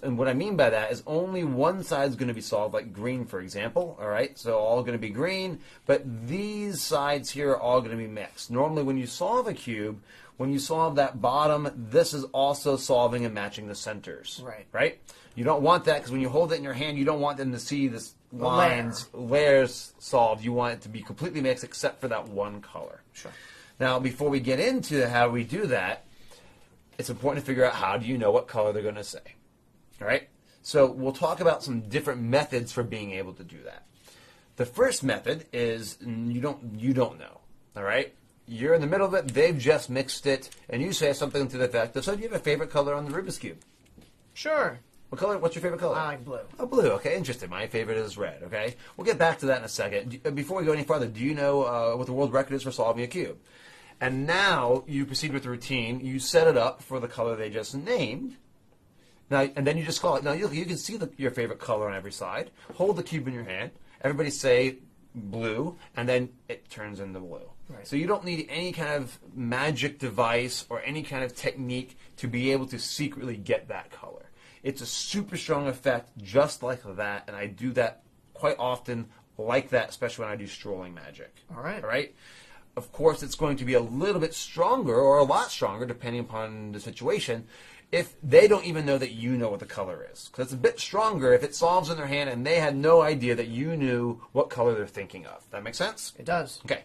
A: And what I mean by that is only one side is going to be solved, like green, for example. All right, so all going to be green, but these sides here are all going to be mixed. Normally, when you solve a cube, when you solve that bottom, this is also solving and matching the centers.
B: Right.
A: Right? You don't want that because when you hold it in your hand, you don't want them to see this layers solved. You want it to be completely mixed except for that one color.
B: Sure.
A: Now, before we get into how we do that, it's important to figure out how do you know what color they're going to say. All right? So we'll talk about some different methods for being able to do that. The first method is you don't know. All right? You're in the middle of it, they've just mixed it, and you say something to the effect of, so do you have a favorite color on the Rubik's Cube?
B: Sure.
A: What color? What's your favorite color?
B: I like blue.
A: Oh, blue. Okay, interesting. My favorite is red. Okay, we'll get back to that in a second. Before we go any farther, do you know what the world record is for solving a cube? And now you proceed with the routine. You set it up for the color they just named. Now, and then you just call it. Now you can see your favorite color on every side. Hold the cube in your hand. Everybody say blue, and then it turns into blue.
B: Right.
A: So you don't need any kind of magic device or any kind of technique to be able to secretly get that color. It's a super strong effect just like that, and I do that quite often like that, especially when I do strolling magic.
B: All right.
A: All right? Of course, it's going to be a little bit stronger or a lot stronger, depending upon the situation, if they don't even know that you know what the color is. Because it's a bit stronger if it solves in their hand and they had no idea that you knew what color they're thinking of. That make sense?
B: It does.
A: Okay.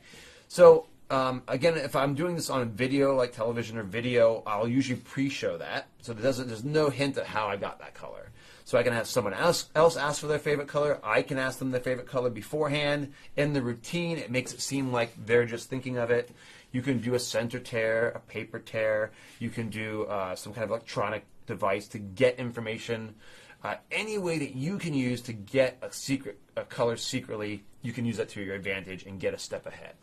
A: So, again, if I'm doing this on a video, like television or video, I'll usually pre-show that. So there's no hint at how I got that color. So I can have someone else ask for their favorite color. I can ask them their favorite color beforehand. In the routine, it makes it seem like they're just thinking of it. You can do a center tear, a paper tear. You can do some kind of electronic device to get information. Any way that you can use to get a color secretly, you can use that to your advantage and get a step ahead.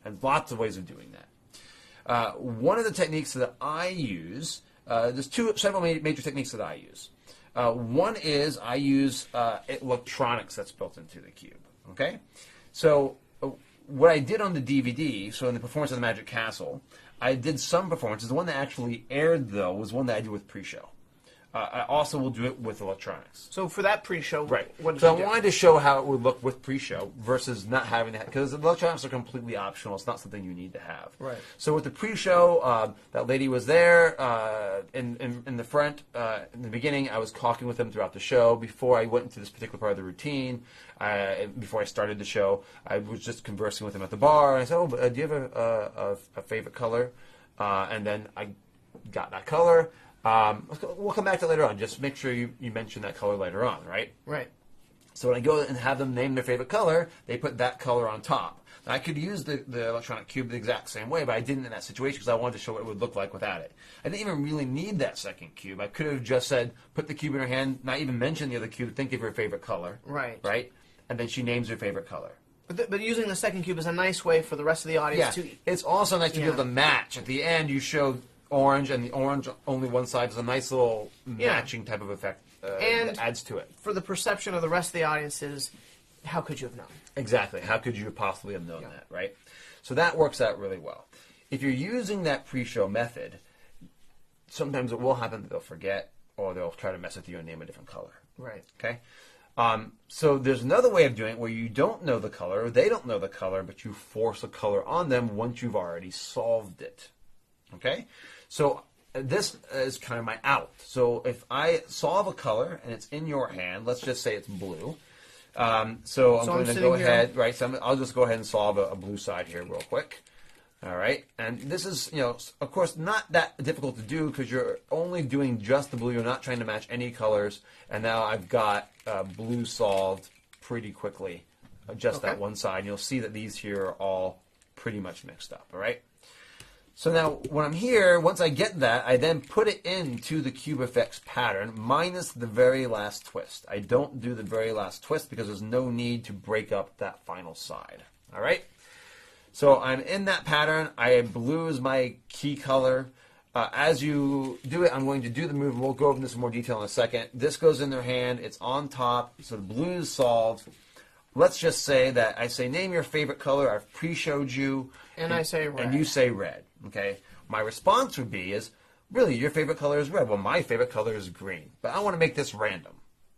A: And lots of ways of doing that. One of the techniques that I use, there's several major techniques that I use. One is I use electronics that's built into the cube. Okay, so what I did on the DVD, so in the performance of the Magic Castle, I did some performances. The one that actually aired, though, was one that I did with pre-show. I also will do it with electronics.
B: So for that pre-show,
A: Right.
B: what did
A: So
B: you do?
A: I wanted to show how it would look with pre-show versus not having that, because the electronics are completely optional. It's not something you need to have.
B: Right.
A: So with the pre-show, that lady was there in the front. In the beginning, I was talking with them throughout the show. Before I went into this particular part of the routine, before I started the show, I was just conversing with them at the bar. And I said, "Oh, do you have a favorite color?" And then I got that color. We'll come back to it later on. Just make sure you mention that color later on, right?
B: Right.
A: So when I go and have them name their favorite color, they put that color on top. Now, I could use the electronic cube the exact same way, but I didn't in that situation because I wanted to show what it would look like without it. I didn't even really need that second cube. I could have just said, put the cube in her hand, not even mention the other cube, think of her favorite color.
B: Right.
A: Right? And then she names her favorite color.
B: But using the second cube is a nice way for the rest of the audience
A: Yeah.
B: to...
A: It's also nice to be able to match. At the end, you show orange, and the orange only one side is a nice little matching type of effect
B: and
A: that adds to it.
B: For the perception of the rest of the audience is, how could you have known?
A: Exactly. How could you possibly have known that, right? So that works out really well. If you're using that pre-show method, sometimes it will happen that they'll forget or they'll try to mess with you and name a different color.
B: Right.
A: Okay? So there's another way of doing it where you don't know the color, or they don't know the color, but you force a color on them once you've already solved it. Okay? So this is kind of my out. So if I solve a color and it's in your hand, let's just say it's blue. So I'm going to go ahead, right? So I'll just go ahead and solve a blue side here real quick. All right, and this is, of course, not that difficult to do because you're only doing just the blue. You're not trying to match any colors. And now I've got blue solved pretty quickly, just that one side. And you'll see that these here are all pretty much mixed up, all right? So now, when I'm here, once I get that, I then put it into the cube effects pattern, minus the very last twist. I don't do the very last twist because there's no need to break up that final side, all right? So I'm in that pattern. Blue is my key color. As you do it, I'm going to do the move. We'll go over this in more detail in a second. This goes in their hand. It's on top. So the blue is solved. Let's just say that I say, name your favorite color. I've pre-showed you.
B: And I say red.
A: And you say red. Okay. My response would be really, your favorite color is red. Well, my favorite color is green. But I want to make this random.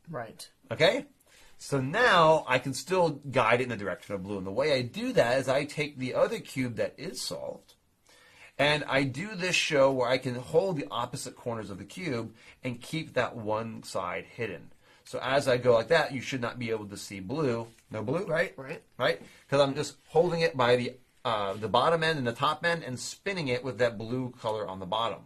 B: Right.
A: Okay? So now I can still guide it in the direction of blue. And the way I do that is I take the other cube that is solved, and I do this show where I can hold the opposite corners of the cube and keep that one side hidden. So as I go like that, you should not be able to see blue. No blue, right?
B: Right.
A: Right? Because I'm just holding it by the bottom end and the top end and spinning it with that blue color on the bottom.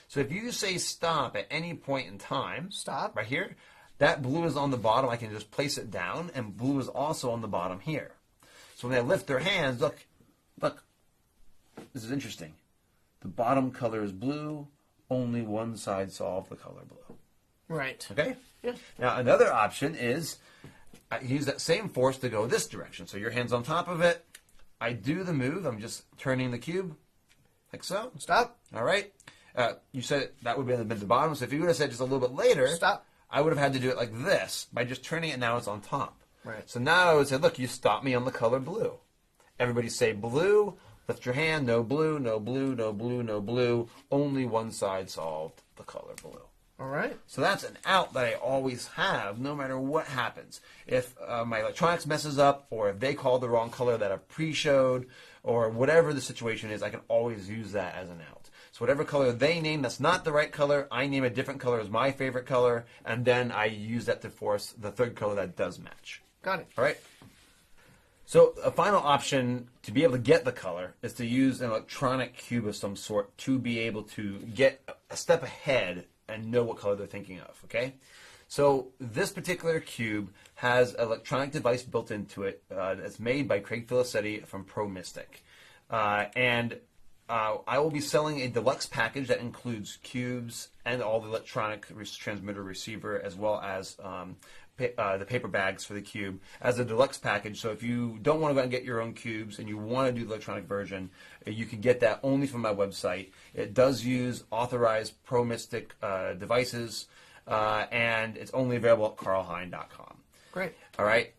A: So if you say stop at any point in time,
B: stop
A: right here, that blue is on the bottom. I can just place it down, and blue is also on the bottom here. So when they lift their hands, look, this is interesting. The bottom color is blue. Only one side solved the color blue.
B: Right.
A: Okay?
B: Yeah.
A: Now, another option is I use that same force to go this direction. So your hand's on top of it. I do the move. I'm just turning the cube like so.
B: Stop.
A: All right? You said that would be on the bottom. So if you would have said just a little bit later,
B: stop,
A: I would have had to do it like this by just turning it. Now it's on top.
B: Right.
A: So now I would say, look, you stopped me on the color blue. Everybody say blue. Lift your hand. No blue, no blue, no blue, no blue. Only one side solved the color blue.
B: All right.
A: So that's an out that I always have no matter what happens. If my electronics messes up, or if they call the wrong color that I've pre-showed, or whatever the situation is, I can always use that as an out. So whatever color they name that's not the right color, I name a different color as my favorite color, and then I use that to force the third color that does match.
B: Got it.
A: All right? So a final option to be able to get the color is to use an electronic cube of some sort to be able to get a step ahead and know what color they're thinking of, okay? So this particular cube has an electronic device built into it that's made by Craig Filicetti from Pro Mystic. I will be selling a deluxe package that includes cubes and all the electronic transmitter receiver, as well as the paper bags for the cube as a deluxe package. So if you don't want to go out and get your own cubes and you want to do the electronic version, you can get that only from my website. It does use authorized Pro Mystic devices, and it's only available at carlhine.com.
B: Great.
A: All right.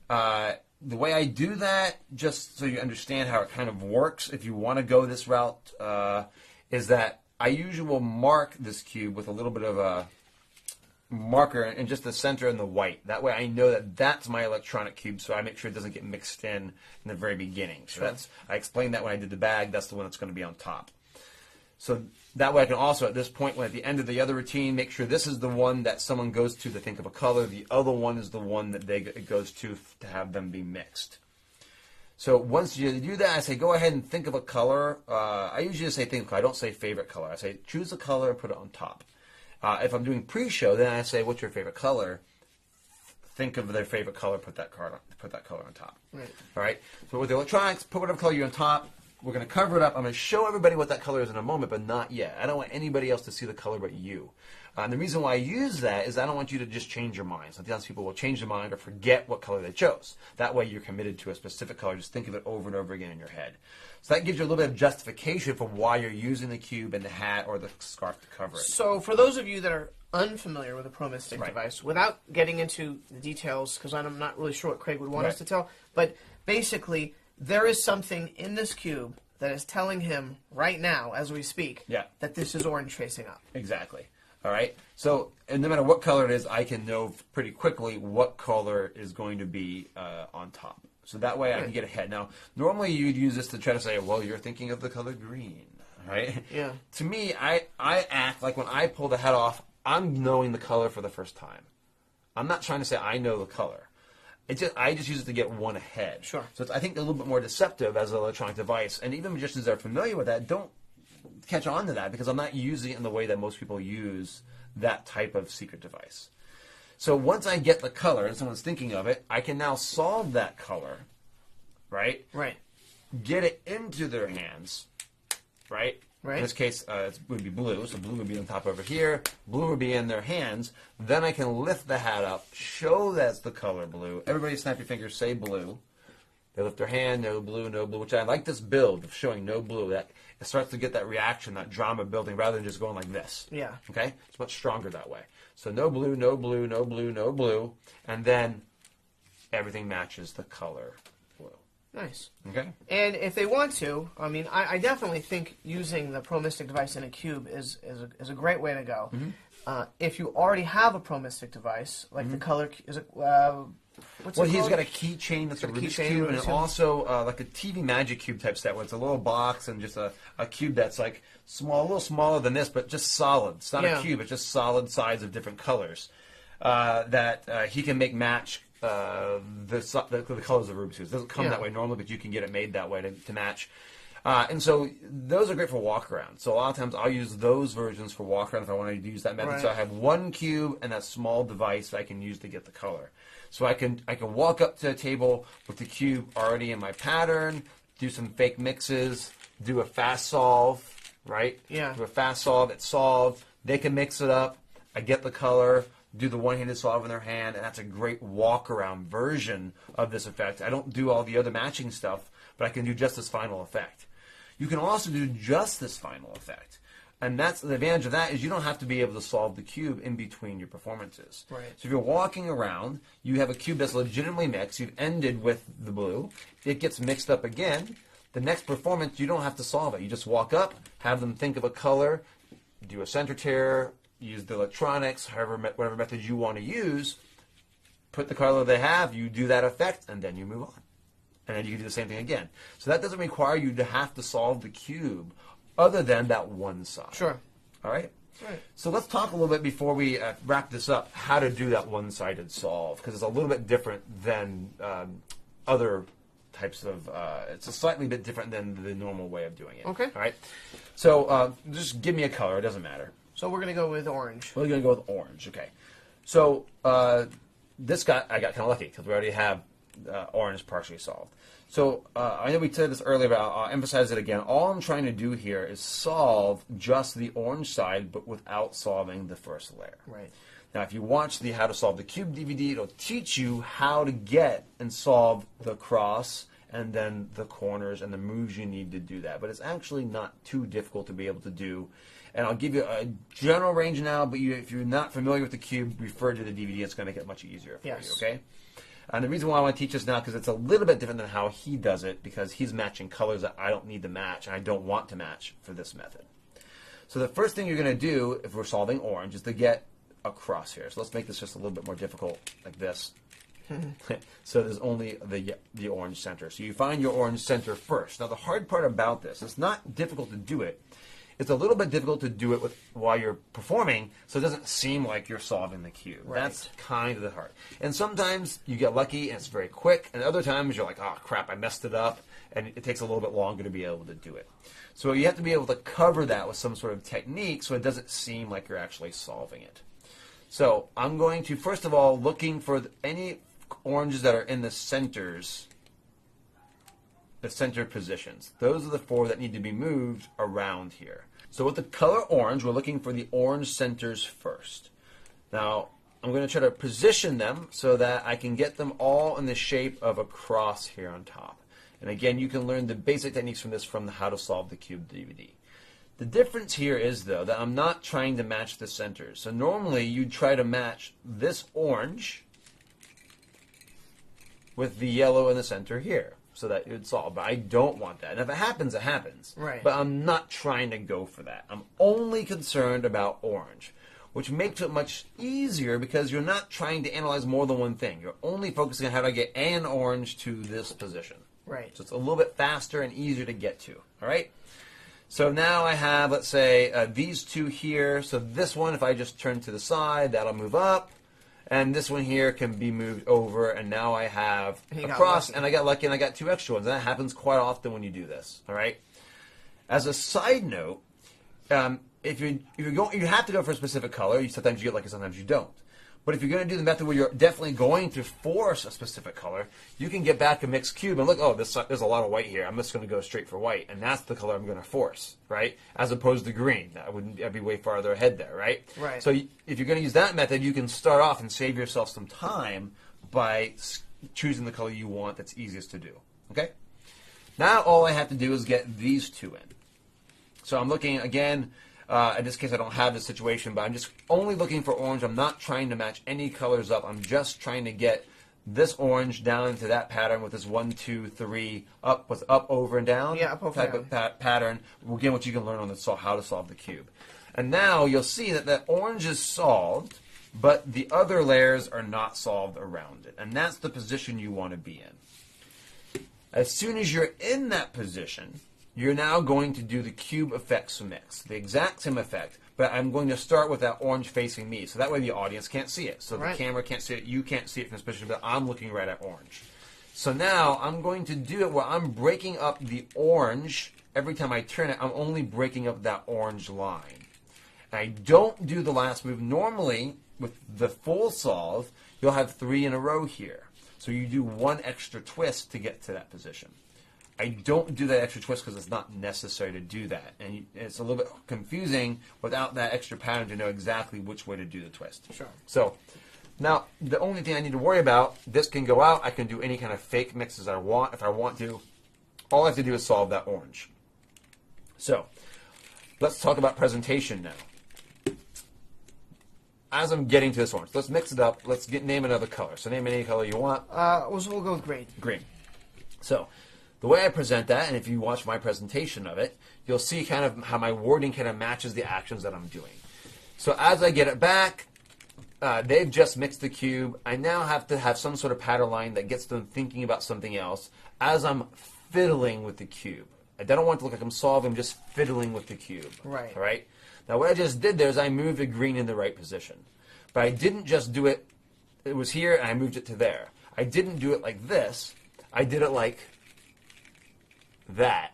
A: The way I do that, just so you understand how it kind of works, if you want to go this route, is that I usually will mark this cube with a little bit of a marker in just the center and the white. That way I know that that's my electronic cube, so I make sure it doesn't get mixed in the very beginning. So I explained that when I did the bag. That's the one that's going to be on top. So that way I can also, at this point, when at the end of the other routine, make sure this is the one that someone goes to think of a color. The other one is the one that it goes to have them be mixed. So once you do that, I say go ahead and think of a color. I usually just say think of color. I don't say favorite color. I say choose a color and put it on top. If I'm doing pre-show, then I say what's your favorite color. Think of their favorite color. Put that color on top.
B: Right.
A: All right. So with the electronics, put whatever color you're on top. We're going to cover it up. I'm going to show everybody what that color is in a moment, but not yet. I don't want anybody else to see the color but you. And the reason why I use that is I don't want you to just change your mind. Sometimes people will change their mind or forget what color they chose. That way you're committed to a specific color. Just think of it over and over again in your head. So that gives you a little bit of justification for why you're using the cube and the hat or the scarf to cover it.
B: So for those of you that are unfamiliar with a Pro Mystic
A: Right.
B: device, without getting into the details, because I'm not really sure what Craig would want us
A: Right.
B: to tell, but basically there is something in this cube that is telling him right now, as we speak, that this is orange facing up.
A: Exactly. All right. So, and no matter what color it is, I can know pretty quickly what color is going to be on top. So that way I can get ahead. Now, normally you'd use this to try to say, well, you're thinking of the color green, right?
B: Yeah.
A: To me, I act like when I pull the head off, I'm knowing the color for the first time. I'm not trying to say I know the color. I just use it to get one ahead.
B: Sure.
A: So it's, I think, a little bit more deceptive as an electronic device. And even magicians that are familiar with that don't catch on to that because I'm not using it in the way that most people use that type of secret device. So once I get the color and someone's thinking of it, I can now solve that color, right?
B: Right.
A: get it into their hands, right?
B: Right.
A: In this case, it would be blue, so blue would be on top over here. Blue would be in their hands. Then I can lift the hat up, show that's the color blue. Everybody snap your fingers, say blue. They lift their hand, no blue, which I like this build of showing no blue. That it starts to get that reaction, that drama building, rather than just going like this.
B: Yeah.
A: Okay? It's much stronger that way. So no blue, no blue, no blue, no blue. And then everything matches the color blue.
B: Nice.
A: Okay?
B: And if they want to, I mean, I definitely think using the Pro Mystic device in a cube is a great way to go. If you already have a Pro Mystic device, like the color, is it, what's
A: Well,
B: it
A: he's
B: called?
A: got a keychain that's a
B: Got a
A: Rubik's
B: keychain,
A: Cube, and
B: Rubik's Cube.
A: also like a TV Magic Cube type set where it's a little box and just a cube that's like small, a little smaller than this, but just solid. It's not
B: Yeah.
A: a cube, it's just solid sides of different colors that he can make match the colors of Rubik's Cube. It doesn't come
B: Yeah.
A: that way normally, but you can get it made that way to match. And so those are great for walk around. So a lot of times I'll use those versions for walk around if I wanted to use that method.
B: Right.
A: So I have one cube and that small device that I can use to get the color. So I can walk up to a table with the cube already in my pattern, do some fake mixes, do a fast solve, right?
B: Yeah.
A: Do a fast solve, it's solved. They can mix it up. I get the color, do the one-handed solve in their hand, and that's a great walk-around version of this effect. I don't do all the other matching stuff, but I can do just this final effect. You can also do just this final effect. And that's the advantage of that is you don't have to be able to solve the cube in between your performances.
B: Right.
A: So if you're walking around, you have a cube that's legitimately mixed. You've ended with the blue. It gets mixed up again. The next performance, you don't have to solve it. You just walk up, have them think of a color, do a center tear, use the electronics, whatever method you want to use, put the color they have, you do that effect, and then you move on. And then you can do the same thing again. So that doesn't require you to have to solve the cube other than that one side.
B: Sure.
A: All right?
B: Right.
A: So let's talk a little bit before we wrap this up, how to do that one-sided solve, because it's a little bit different than other types of, it's a slightly bit different than the normal way of doing it.
B: Okay.
A: All right? So just give me a color. It doesn't matter.
B: So we're going to go with orange.
A: We're going to go with orange. Okay. So I got kind of lucky because we already have orange partially solved. So I know we said this earlier, but I'll emphasize it again. All I'm trying to do here is solve just the orange side, but without solving the first layer.
B: Right.
A: Now, if you watch the How to Solve the Cube DVD, it'll teach you how to get and solve the cross and then the corners and the moves you need to do that. But it's actually not too difficult to be able to do. And I'll give you a general range now, but if you're not familiar with the cube, refer to the DVD. It's going to make it much easier for you, okay? And the reason why I want to teach this now, because it's a little bit different than how he does it, because he's matching colors that I don't need to match, and I don't want to match for this method. So the first thing you're going to do, if we're solving orange, is to get a cross here. So let's make this just a little bit more difficult, like this. So there's only the orange center. So you find your orange center first. Now the hard part about this, it's not difficult to do it. It's a little bit difficult to do it while you're performing, so it doesn't seem like you're solving the cube.
B: Right.
A: That's kind of the hard. And sometimes you get lucky and it's very quick, and other times you're like, oh crap, I messed it up, and it takes a little bit longer to be able to do it. So you have to be able to cover that with some sort of technique so it doesn't seem like you're actually solving it. So I'm going to, first of all, looking for any oranges that are in the centers, the center positions. Those are the four that need to be moved around here. So with the color orange, we're looking for the orange centers first. Now, I'm going to try to position them so that I can get them all in the shape of a cross here on top. And again, you can learn the basic techniques from this from the How to Solve the Cube DVD. The difference here is, though, that I'm not trying to match the centers. So normally, you'd try to match this orange with the yellow in the center here, so that it would solve. But I don't want that. And if it happens, it happens.
B: Right.
A: But I'm not trying to go for that. I'm only concerned about orange, which makes it much easier because you're not trying to analyze more than one thing. You're only focusing on how to get an orange to this position.
B: Right.
A: So it's a little bit faster and easier to get to. All right? So now I have, let's say, these two here. So this one, if I just turn to the side, that'll move up. And this one here can be moved over, and now I have a cross, and I got lucky, and I got two extra ones. And that happens quite often when you do this, all right? As a side note, if you're going, you have to go for a specific color. Sometimes you get lucky, sometimes you don't. But if you're going to do the method where you're definitely going to force a specific color, you can get back a mixed cube and look, oh, there's a lot of white here. I'm just going to go straight for white, and that's the color I'm going to force, right? As opposed to green. I'd be way farther ahead there, right?
B: Right.
A: So if you're going to use that method, you can start off and save yourself some time by choosing the color you want that's easiest to do, okay? Now all I have to do is get these two in. So I'm looking, again, in this case I don't have this situation, but I'm just only looking for orange. I'm not trying to match any colors up. I'm just trying to get this orange down into that pattern with this 1, 2, 3, up, with up, over, and down
B: up, over,
A: type
B: down.
A: of pattern. Again, what you can learn on how to solve the cube. And now you'll see that orange is solved, but the other layers are not solved around it. And that's the position you want to be in. As soon as you're in that position, you're now going to do the cube effects mix, the exact same effect, but I'm going to start with that orange facing me, so that way the audience can't see it. So the camera can't see it, you can't see it from this position, but I'm looking right at orange. So now I'm going to do it where I'm breaking up the orange. Every time I turn it, I'm only breaking up that orange line. And I don't do the last move. Normally, with the full solve, you'll have 3 in a row here. So you do 1 extra twist to get to that position. I don't do that extra twist because it's not necessary to do that. And it's a little bit confusing without that extra pattern to know exactly which way to do the twist.
B: Sure.
A: So now the only thing I need to worry about, this can go out. I can do any kind of fake mixes I want if I want to. All I have to do is solve that orange. So let's talk about presentation now. As I'm getting to this orange, let's mix it up. Let's name another color. So name any color you want.
B: We'll go with green.
A: Green. So the way I present that, and if you watch my presentation of it, you'll see kind of how my wording kind of matches the actions that I'm doing. So as I get it back, they've just mixed the cube. I now have to have some sort of pattern line that gets them thinking about something else as I'm fiddling with the cube. I don't want it to look like I'm solving, I'm just fiddling with the cube.
B: Right.
A: All right? Now what I just did there is I moved the green in the right position. But I didn't just do it, it was here and I moved it to there. I didn't do it like this. I did it like that.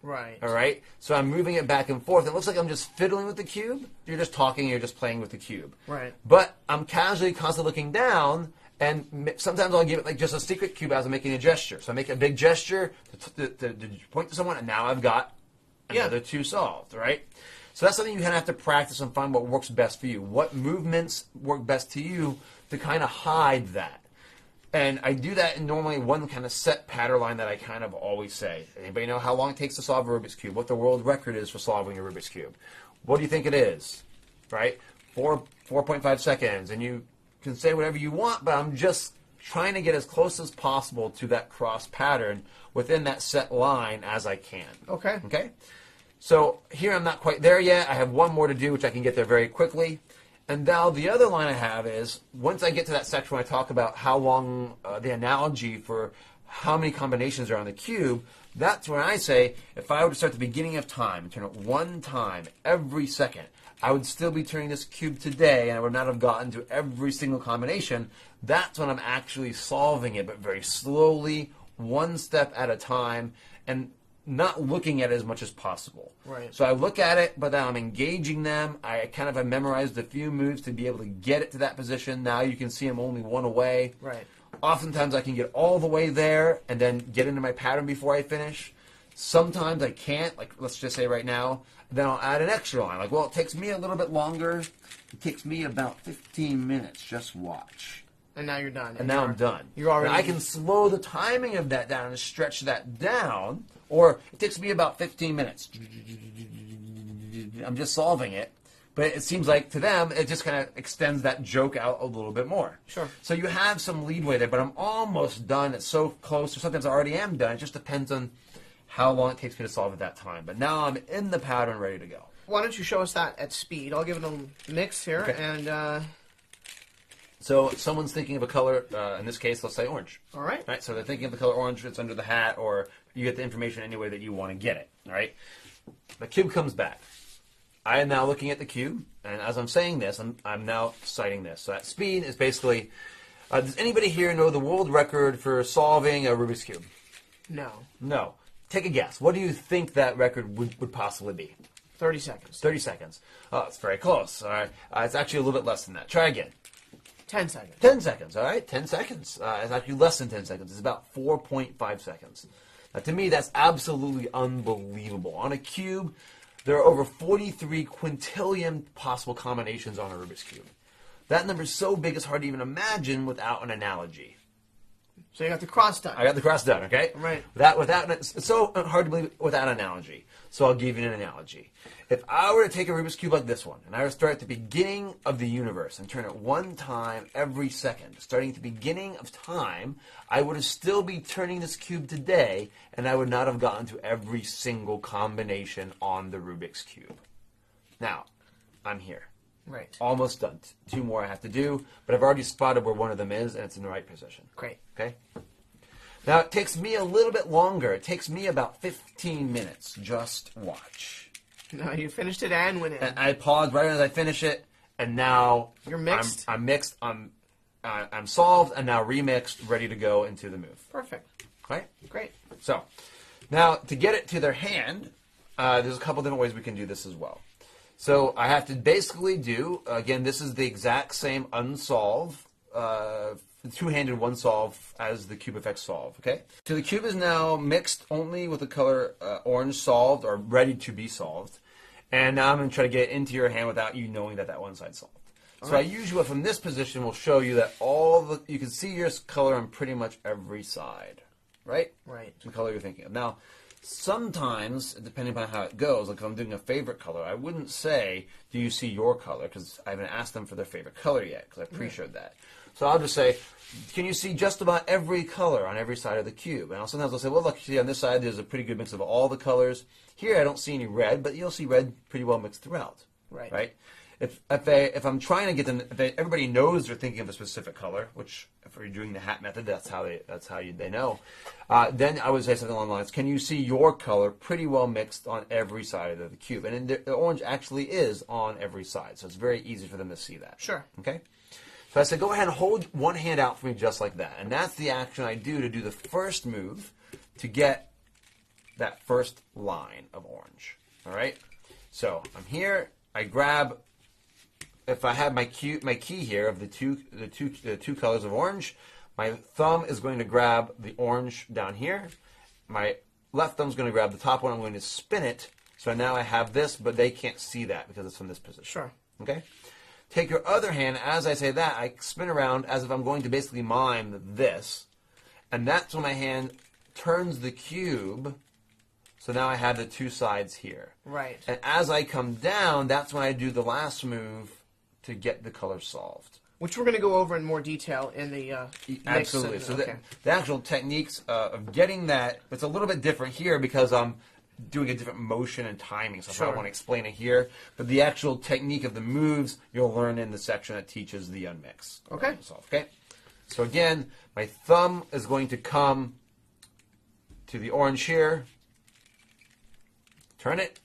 B: Right.
A: All right? So I'm moving it back and forth. It looks like I'm just fiddling with the cube. You're just talking, you're just playing with the cube.
B: Right.
A: But I'm casually, constantly looking down, and sometimes I'll give it like just a secret cube as I'm making a gesture. So I make a big gesture to point to someone, and now I've got another 2 solved, right? So that's something you kind of have to practice and find what works best for you. What movements work best to you to kind of hide that. And I do that in normally one kind of set pattern line that I kind of always say. Anybody know how long it takes to solve a Rubik's Cube? What the world record is for solving a Rubik's Cube? What do you think it is? Right? 4.5 seconds. And you can say whatever you want, but I'm just trying to get as close as possible to that cross pattern within that set line as I can.
B: Okay.
A: Okay? So here I'm not quite there yet. I have one more to do, which I can get there very quickly. And now the other line I have is, once I get to that section where I talk about how long, the analogy for how many combinations are on the cube, that's when I say, if I were to start the beginning of time and turn it 1 time every second, I would still be turning this cube today, and I would not have gotten to every single combination. That's when I'm actually solving it, but very slowly, 1 step at a time, and not looking at it as much as possible.
B: Right.
A: So I look at it, but then I'm engaging them. I kind of have memorized a few moves to be able to get it to that position. Now you can see I'm only 1 away.
B: Right.
A: Oftentimes I can get all the way there and then get into my pattern before I finish. Sometimes I can't, like let's just say right now, then I'll add an extra line. Like, well, it takes me a little bit longer. It takes me about 15 minutes. Just watch.
B: And now you're done.
A: And now I'm done.
B: You're already.
A: And I can slow the timing of that down and stretch that down, or it takes me about 15 minutes. I'm just solving it. But it seems like to them, it just kind of extends that joke out a little bit more.
B: Sure.
A: So you have some leadway there, but I'm almost done. It's so close, or sometimes I already am done. It just depends on how long it takes me to solve at that time. But now I'm in the pattern, ready to go.
B: Why don't you show us that at speed? I'll give it a mix here,
A: Okay.
B: and
A: So someone's thinking of a color, in this case, let's say orange.
B: all right.
A: Right, so they're thinking of the color orange, it's under the hat, or you get the information any way that you want to get it. All right, the cube comes back. I am now looking at the cube, and as I'm saying this, I'm now citing this. So that speed is basically, does anybody here know the world record for solving a Rubik's Cube?
B: No.
A: No. Take a guess. What do you think that record would possibly be?
B: 30 seconds.
A: 30 seconds. Oh, it's very close. All right. It's actually a little bit less than that. Try again.
B: 10 seconds.
A: 10 seconds, all right? 10 seconds. It's actually less than 10 seconds. It's about 4.5 seconds. Now, to me, that's absolutely unbelievable. On a cube, there are over 43 quintillion possible combinations on a Rubik's Cube. That number is so big it's hard to even imagine without an analogy.
B: So you got the cross done.
A: I got the cross done, okay?
B: Right.
A: It's so hard to believe without an analogy. So I'll give you an analogy. If I were to take a Rubik's Cube like this one, and I were to start at the beginning of the universe and turn it one time every second, starting at the beginning of time, I would still be turning this cube today, and I would not have gotten to every single combination on the Rubik's Cube. Now, I'm here.
B: Right.
A: Almost done. 2 more I have to do, but I've already spotted where one of them is, and it's in the right position.
B: Great.
A: Okay? Now, it takes me a little bit longer. It takes me about 15 minutes. Just watch.
B: No, you finished it and went in.
A: And I pause right as I finish it, and now
B: You're mixed?
A: I'm mixed. I'm solved, and now remixed, ready to go into the move.
B: Perfect.
A: Right?
B: Great.
A: So, now, to get it to their hand, there's a couple different ways we can do this as well. So I have to basically do, again, this is the exact same unsolve, two-handed one solve as the cube effect solve, okay? So the cube is now mixed only with the color orange solved or ready to be solved. And now I'm going to try to get it into your hand without you knowing that one side's solved. So I usually, from this position, will show you that you can see your color on pretty much every side, right?
B: Right.
A: The color you're thinking of. Now, sometimes, depending upon how it goes, like if I'm doing a favorite color, I wouldn't say, do you see your color? Because I haven't asked them for their favorite color yet, because I pre-showed that. So I'll just say, can you see just about every color on every side of the cube? And sometimes I'll say, well, look, see on this side, there's a pretty good mix of all the colors. Here, I don't see any red, but you'll see red pretty well mixed throughout.
B: Right.
A: If I'm trying to get them, everybody knows they're thinking of a specific color, which if you're doing the hat method, that's how they know. Then I would say something along the lines: can you see your color pretty well mixed on every side of the cube? And the orange actually is on every side, so it's very easy for them to see that.
B: Sure.
A: Okay. So I said, go ahead and hold one hand out for me just like that, and that's the action I do to do the first move to get that first line of orange. All right. So I'm here. I grab. If I have my key here of the two colors of orange, my thumb is going to grab the orange down here. My left thumb is going to grab the top one. I'm going to spin it. So now I have this, but they can't see that because it's from this position.
B: Sure.
A: Okay? Take your other hand. As I say that, I spin around as if I'm going to basically mime this. And that's when my hand turns the cube. So now I have the two sides here.
B: Right.
A: And as I come down, that's when I do the last move to get the color solved.
B: Which we're going to go over in more detail in the
A: Absolutely.
B: mix.
A: So the actual techniques of getting that, it's a little bit different here because I'm doing a different motion and timing, so I don't want to explain it here. But the actual technique of the moves, you'll learn in the section that teaches the unmix.
B: Okay.
A: Okay. So again, my thumb is going to come to the orange here, turn it,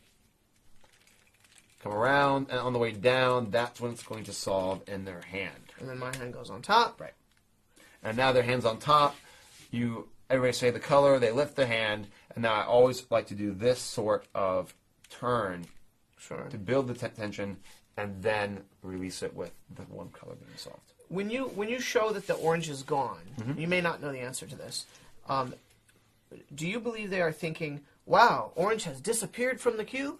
A: come around, and on the way down, that's when it's going to solve in their hand.
B: And then my hand goes on top.
A: Right. And now their hand's on top. Everybody say the color, they lift their hand, and now I always like to do this sort of turn to build the tension and then release it with the one color being solved.
B: When you show that the orange is gone, you may not know the answer to this. Do you believe they are thinking, wow, orange has disappeared from the cube?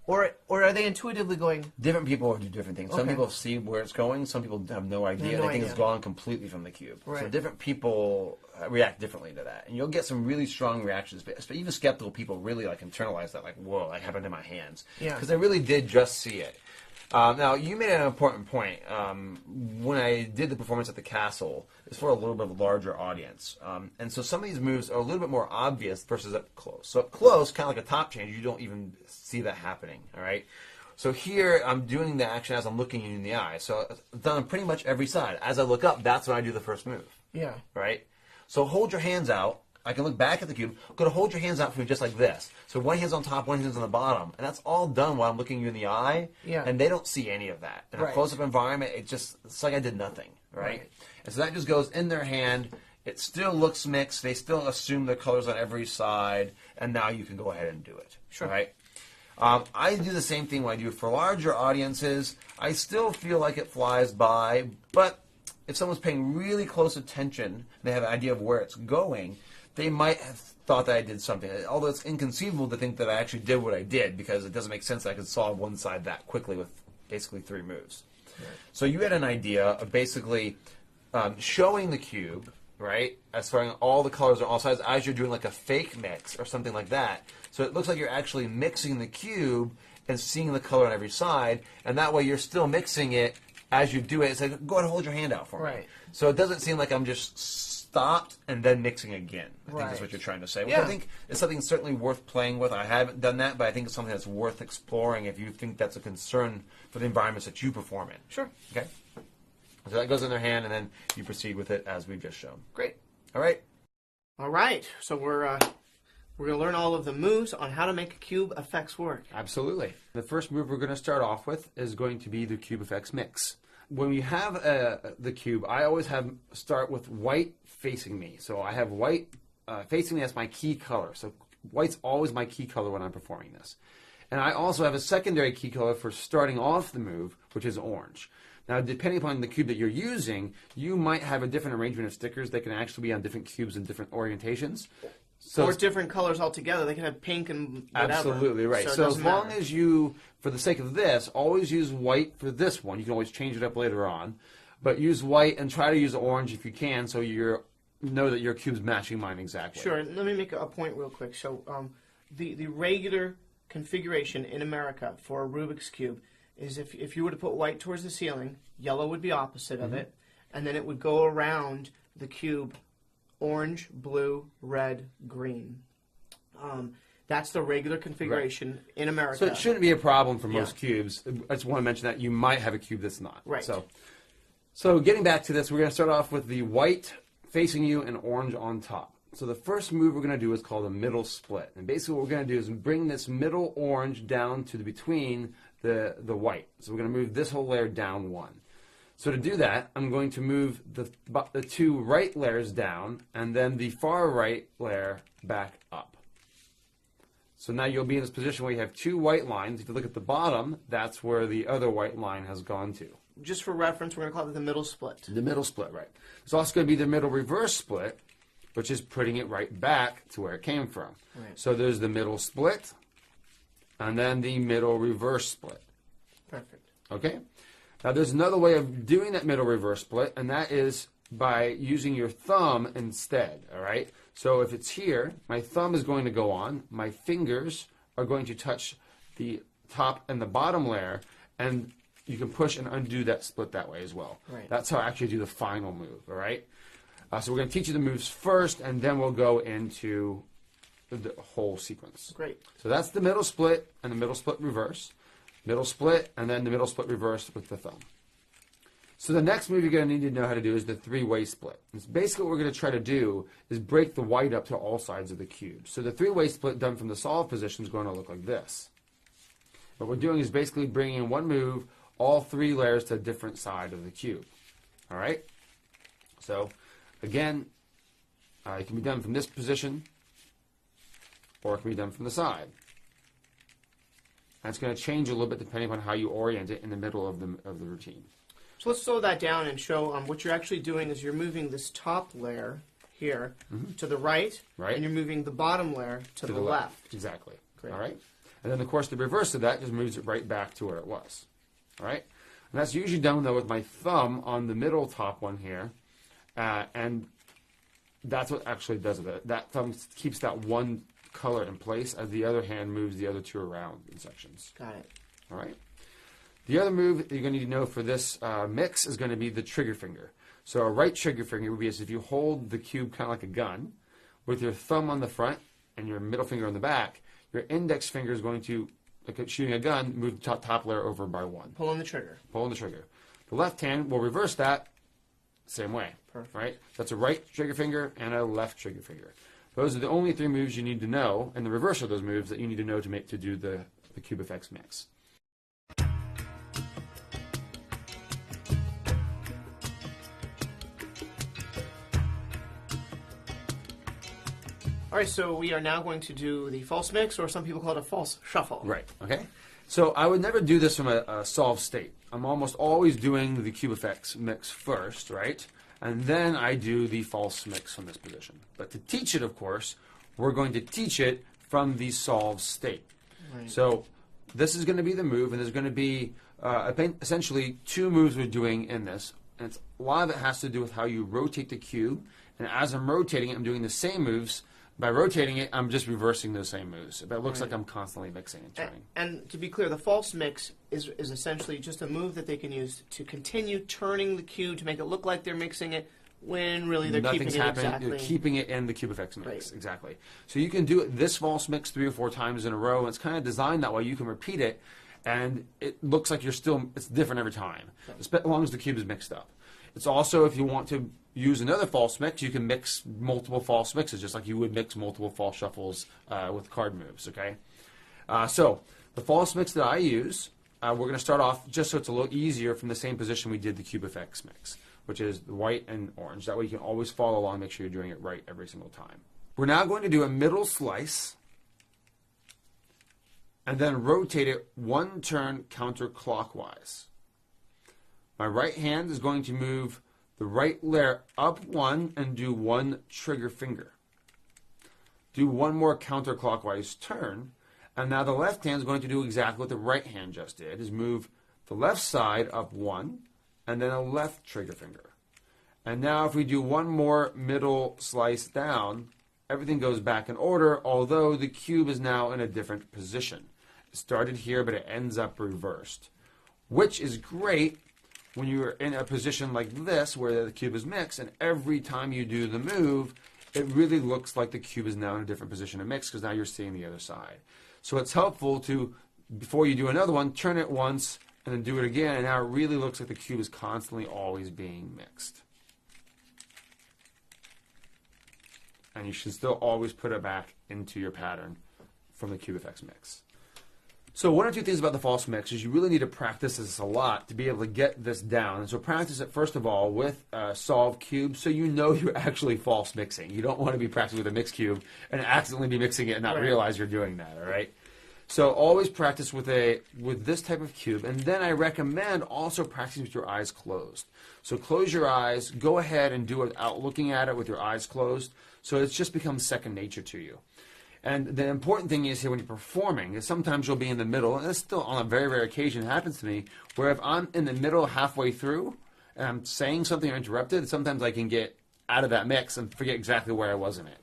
B: Or are they intuitively going...
A: Different people do different things. Some
B: Okay.
A: people see where it's going. Some people have no idea. They think it's gone completely from the cube.
B: Right.
A: So different people react differently to that. And you'll get some really strong reactions. But even skeptical people really internalize that, whoa, that happened in my hands.
B: Yeah.
A: Because they really did just see it. Now, you made an important point. When I did the performance at the castle, it's for a little bit of a larger audience. And so some of these moves are a little bit more obvious versus up close. So up close, kind of like a top change, you don't even see that happening, all right? So here, I'm doing the action as I'm looking you in the eye. So it's done on pretty much every side. As I look up, that's when I do the first move,
B: Yeah.
A: right? So hold your hands out. I can look back at the cube. I'm going to hold your hands out for me just like this. So one hand's on top, one hand's on the bottom. And that's all done while I'm looking you in the eye.
B: Yeah.
A: And they don't see any of that. In a
B: Right.
A: close-up environment, it's like I did nothing, right? And so that just goes in their hand. It still looks mixed. They still assume the colors on every side. And now you can go ahead and do it.
B: Sure.
A: Right? I do the same thing when I do it for larger audiences. I still feel like it flies by, but if someone's paying really close attention, they have an idea of where it's going, they might have thought that I did something. Although it's inconceivable to think that I actually did what I did, because it doesn't make sense that I could solve one side that quickly with basically 3 moves. Right. So you had an idea of basically showing the cube, right, as throwing all the colors on all sides as you're doing like a fake mix or something like that. So it looks like you're actually mixing the cube and seeing the color on every side, and that way you're still mixing it as you do it. It's like, go ahead and hold your hand out for me.
B: Right.
A: So it doesn't seem like I'm just stopped and then mixing again. I think that's what you're trying to say. Which I think is something certainly worth playing with. I haven't done that, but I think it's something that's worth exploring if you think that's a concern for the environments that you perform in.
B: Sure.
A: Okay? So that goes in their hand, and then you proceed with it as we've just shown.
B: Great.
A: All right.
B: All right. So we're going to learn all of the moves on how to make cube effects work.
C: Absolutely. The first move we're going to start off with is going to be the cube effects mix. When we have the cube, I always start with white facing me. So I have white facing me as my key color. So white's always my key color when I'm performing this. And I also have a secondary key color for starting off the move, which is orange. Now, depending upon the cube that you're using, you might have a different arrangement of stickers that can actually be on different cubes in different orientations. So
B: or different colors altogether. They can have pink and whatever.
C: Absolutely right. So as long as you, for the sake of this, always use white for this one. You can always change it up later on. But use white and try to use orange if you can, so you know that your cube's matching mine exactly.
B: Sure. Let me make a point real quick. So the regular configuration in America for a Rubik's Cube is if you were to put white towards the ceiling, yellow would be opposite of it, and then it would go around the cube orange, blue, red, green. That's the regular configuration in America.
C: So it shouldn't be a problem for most cubes. I just want to mention that you might have a cube that's not.
B: Right.
C: So getting back to this, we're going to start off with the white facing you and orange on top. So the first move we're going to do is called a middle split. And basically what we're going to do is bring this middle orange down to between the white. So we're going to move this whole layer down 1. So to do that, I'm going to move the 2 right layers down and then the far right layer back up. So now you'll be in this position where you have 2 white lines. If you look at the bottom, that's where the other white line has gone to.
B: Just for reference, we're going to call it the middle split.
C: The middle split, right. There's also going to be the middle reverse split, which is putting it right back to where it came from.
B: Right.
C: So there's the middle split and then the middle reverse split.
B: Perfect.
C: Okay? Now there's another way of doing that middle reverse split, and that is by using your thumb instead, all right? So if it's here, my thumb is going to go on, my fingers are going to touch the top and the bottom layer, and you can push and undo that split that way as well.
B: Right.
C: That's how I actually do the final move, all right? So we're going to teach you the moves first, and then we'll go into the whole sequence.
B: Great.
C: So that's the middle split and the middle split reverse. Middle split, and then the middle split reverse with the thumb. So the next move you're going to need to know how to do is the 3-way split. And basically what we're going to try to do is break the white up to all sides of the cube. So the 3-way split done from the solve position is going to look like this. What we're doing is basically bringing in one move, all 3 layers to a different side of the cube. All right? So again, it can be done from this position, or it can be done from the side. And it's going to change a little bit depending on how you orient it in the middle of the routine.
B: So let's slow that down and show what you're actually doing is you're moving this top layer here to the right, and you're moving the bottom layer to the left.
C: Exactly.
B: Great.
C: All right? And then, of course, the reverse of that just moves it right back to where it was. All right? And that's usually done, though, with my thumb on the middle top one here. And that's what actually does it. That thumb keeps that one color in place as the other hand moves the other 2 around in sections.
B: Got it.
C: All right. The other move that you're going to need to know for this mix is going to be the trigger finger. So a right trigger finger would be as if you hold the cube kind of like a gun with your thumb on the front and your middle finger on the back. Your index finger is going to, like shooting a gun, move the top layer over by 1.
B: Pull on the trigger.
C: Pull on the trigger. The left hand will reverse that same way.
B: Perfect.
C: Right? That's a right trigger finger and a left trigger finger. Those are the only 3 moves you need to know, and the reverse of those moves that you need to know to do the cube effects mix.
B: All right, so we are now going to do the false mix, or some people call it a false shuffle.
C: Right. Okay. So I would never do this from a solved state. I'm almost always doing the cube effects mix first, right? And then I do the false mix from this position. But to teach it, of course, we're going to teach it from the solved state.
B: Right.
C: So this is going to be the move, and there's going to be essentially two moves we're doing in this. And a lot of it has to do with how you rotate the cube. And as I'm rotating it, I'm doing the same moves. By rotating it, I'm just reversing those same moves. But it looks like I'm constantly mixing and turning.
B: And to be clear, the false mix is essentially just a move that they can use to continue turning the cube to make it look like they're mixing it when really they're
C: Nothing's
B: keeping it
C: happening.
B: exactly.
C: You're keeping it in the cube effects mix.
B: Right.
C: Exactly. So you can do this false mix 3 or 4 times in a row. And it's kind of designed that way. You can repeat it, and it looks like it's different every time, as long as the cube is mixed up. It's also, if you want to use another false mix, you can mix multiple false mixes, just like you would mix multiple false shuffles with card moves, okay? So the false mix that I use, we're going to start off just so it's a little easier from the same position we did the cube effects mix, which is the white and orange. That way you can always follow along and make sure you're doing it right every single time. We're now going to do a middle slice and then rotate it 1 turn counterclockwise. My right hand is going to move the right layer up 1 and do 1 trigger finger. Do 1 more counterclockwise turn, and now the left hand is going to do exactly what the right hand just did, is move the left side up 1 and then a left trigger finger. And now if we do 1 more middle slice down, everything goes back in order, although the cube is now in a different position. It started here, but it ends up reversed, which is great when you're in a position like this where the cube is mixed, and every time you do the move, it really looks like the cube is now in a different position to mix because now you're seeing the other side. So it's helpful to, before you do another one, turn it once and then do it again, and now it really looks like the cube is constantly always being mixed. And you should still always put it back into your pattern from the cube effects mix. So 1 or 2 things about the false mix is you really need to practice this a lot to be able to get this down. And so practice it, first of all, with solved cubes so you know you're actually false mixing. You don't want to be practicing with a mixed cube and accidentally be mixing it and not realize you're doing that, all right? So always practice with this type of cube. And then I recommend also practicing with your eyes closed. So close your eyes, go ahead and do it without looking at it with your eyes closed. So it's just becomes second nature to you. And the important thing is here when you're performing is sometimes you'll be in the middle, and this still on a very rare occasion happens to me, where if I'm in the middle halfway through and I'm saying something or interrupted, sometimes I can get out of that mix and forget exactly where I was in it.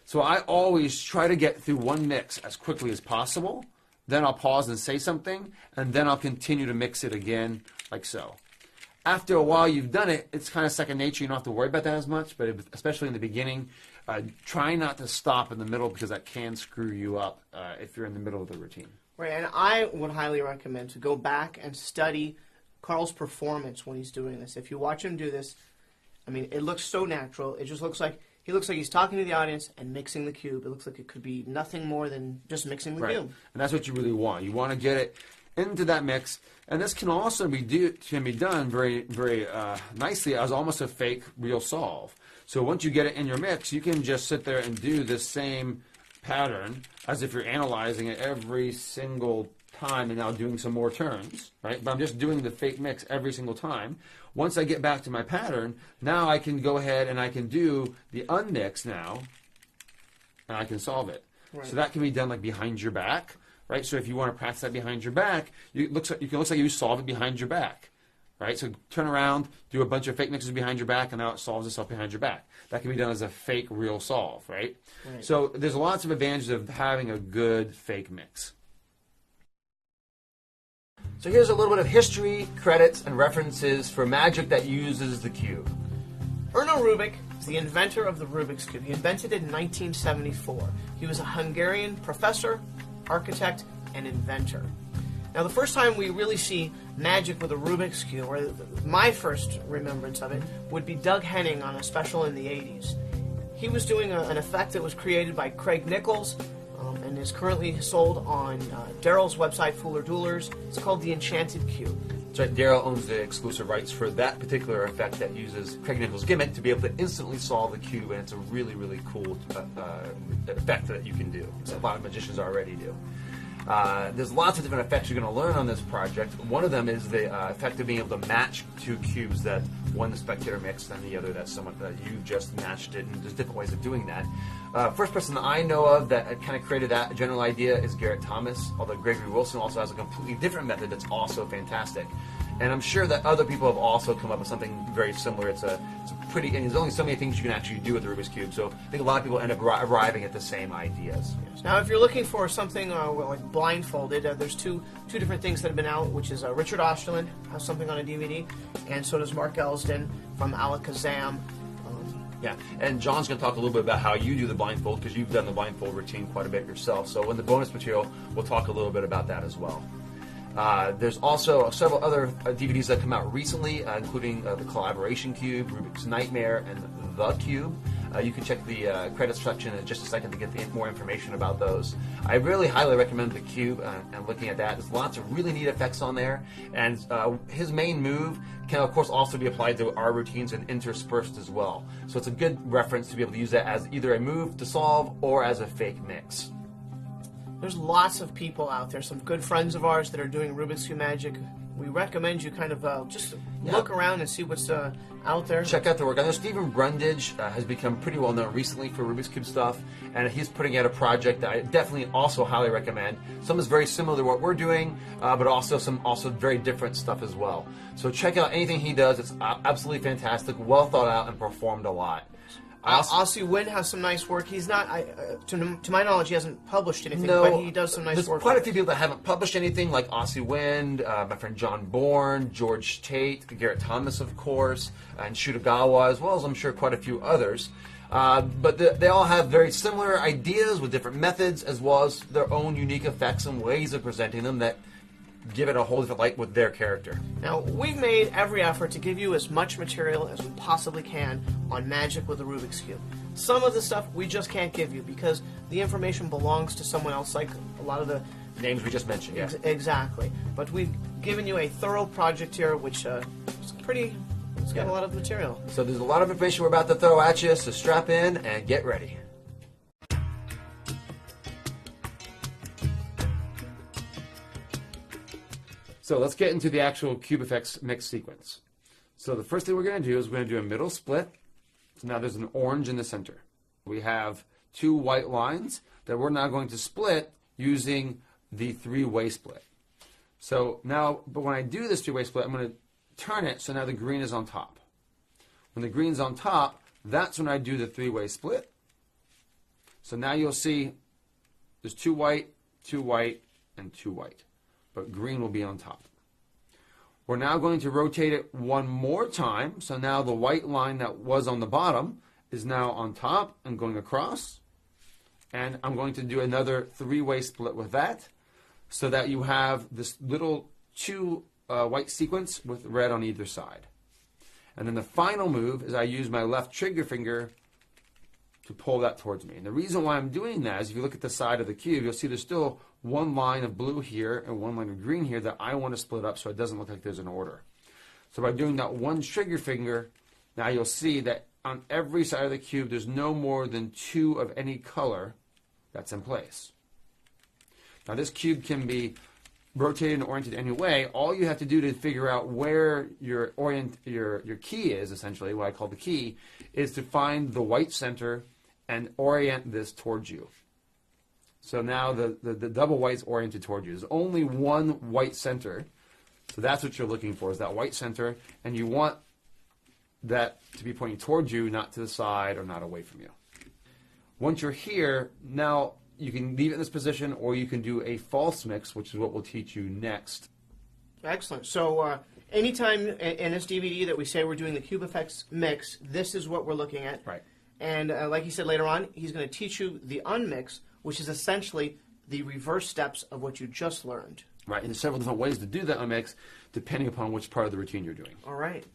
C: So I always try to get through one mix as quickly as possible, then I'll pause and say something, and then I'll continue to mix it again like so. After a while you've done it, it's kind of second nature. You don't have to worry about that as much, but especially in the beginning, try not to stop in the middle because that can screw you up if you're in the middle of the routine.
B: Right, and I would highly recommend to go back and study Carl's performance when he's doing this. If you watch him do this, I mean, it looks so natural. It just looks like he's talking to the audience and mixing the cube. It looks like it could be nothing more than just mixing the cube.
C: And that's what you really want. You want to get it into that mix, and this can also be done very, very nicely as almost a fake real solve. So once you get it in your mix, you can just sit there and do this same pattern as if you're analyzing it every single time and now doing some more turns, right? But I'm just doing the fake mix every single time. Once I get back to my pattern, now I can go ahead and I can do the unmix now, and I can solve it. Right. So that can be done like behind your back, right? So if you want to practice that behind your back, it looks like you solve it behind your back. Right? So turn around, do a bunch of fake mixes behind your back, and now it solves itself behind your back. That can be done as a fake real solve, right? So there's lots of advantages of having a good fake mix.
A: So here's a little bit of history, credits, and references for magic that uses the cube.
B: Erno Rubik is the inventor of the Rubik's Cube. He invented it in 1974. He was a Hungarian professor, architect, and inventor. Now, the first time we really see magic with a Rubik's Cube, or my first remembrance of it, would be Doug Henning on a special in the 80s. He was doing an effect that was created by Craig Nichols and is currently sold on Daryl's website, Fooler Duelers. It's called the Enchanted Cube.
A: That's right, Daryl owns the exclusive rights for that particular effect that uses Craig Nichols' gimmick to be able to instantly solve the cube, and it's a really, really cool effect that you can do. A lot of magicians already do. There's lots of different effects you're going to learn on this project. One of them is the effect of being able to match two cubes that one the spectator mixed and the other that someone that you just matched it, and there's different ways of doing that. First person that I know of that kind of created that general idea is Garrett Thomas, although Gregory Wilson also has a completely different method that's also fantastic. And I'm sure that other people have also come up with something very similar. It's a pretty, and there's only so many things you can actually do with the Rubik's Cube, so I think a lot of people end up arriving at the same ideas.
B: Now, if you're looking for something like blindfolded, there's two different things that have been out, which is Richard Osterland has something on a DVD, and so does Mark Elsden from Alakazam.
A: Yeah, and John's going to talk a little bit about how you do the blindfold, because you've done the blindfold routine quite a bit yourself. So in the bonus material, we'll talk a little bit about that as well. There's also several other DVDs that come out recently, including the Collaboration Cube, Rubik's Nightmare, and The Cube. You can check the credits section in just a second to get more information about those. I really highly recommend The Cube and looking at that. There's lots of really neat effects on there, and his main move can, of course, also be applied to our routines and interspersed as well. So it's a good reference to be able to use that as either a move to solve or as a fake mix.
B: There's lots of people out there, some good friends of ours that are doing Rubik's Cube magic. We recommend you kind of just look around and see what's out there.
A: Check out the work. I know Stephen Brundage has become pretty well known recently for Rubik's Cube stuff, and he's putting out a project that I definitely also highly recommend. Some is very similar to what we're doing, but also some very different stuff as well. So check out anything he does. It's absolutely fantastic, well thought out, and performed a lot.
B: Aussie Wynn has some nice work. He's not, to my knowledge, he hasn't published anything, but he does some nice work.
A: There's quite a few people that haven't published anything, like Aussie Wynn, my friend John Bourne, George Tate, Garrett Thomas, of course, and Shutagawa, as well as I'm sure quite a few others. But they all have very similar ideas with different methods, as well as their own unique effects and ways of presenting them that give it a whole different light with their character.
B: Now, we've made every effort to give you as much material as we possibly can on magic with the Rubik's Cube. Some of the stuff we just can't give you because the information belongs to someone else, like a lot of the
A: names we just mentioned. Yeah.
B: Exactly. But we've given you a thorough project here, which is it's got a lot of material.
A: So there's a lot of information we're about to throw at you, so strap in and get ready. So let's get into the actual Cube Effects mix sequence. So the first thing we're going to do is we're going to do a middle split. So now there's an orange in the center. We have two white lines that we're now going to split using the three-way split. So now, but when I do this three-way split, I'm going to turn it so now the green is on top. When the green's on top, that's when I do the three-way split. So now you'll see there's two white, and two white. But green will be on top. We're now going to rotate it one more time. So now the white line that was on the bottom is now on top and going across. And I'm going to do another three-way split with that so that you have this little two white sequence with red on either side. And then the final move is I use my left trigger finger to pull that towards me. And the reason why I'm doing that is if you look at the side of the cube, you'll see there's still one line of blue here and one line of green here that I want to split up so it doesn't look like there's an order. So by doing that one trigger finger, now you'll see that on every side of the cube there's no more than two of any color that's in place. Now this cube can be rotated and oriented any way. All you have to do to figure out where your key is, essentially, what I call the key, is to find the white center and orient this towards you. So now the double white's oriented toward you. There's only one white center, so that's what you're looking for, is that white center, and you want that to be pointing towards you, not to the side or not away from you. Once you're here, now you can leave it in this position, or you can do a false mix, which is what we'll teach you next.
B: Excellent. So anytime in this DVD that we say we're doing the Cube Effects mix, this is what we're looking at.
A: Right.
B: And like he said later on, he's going to teach you the unmix, which is essentially the reverse steps of what you just learned.
A: Right, and there's several different ways to do that unmix depending upon which part of the routine you're doing.
B: All right.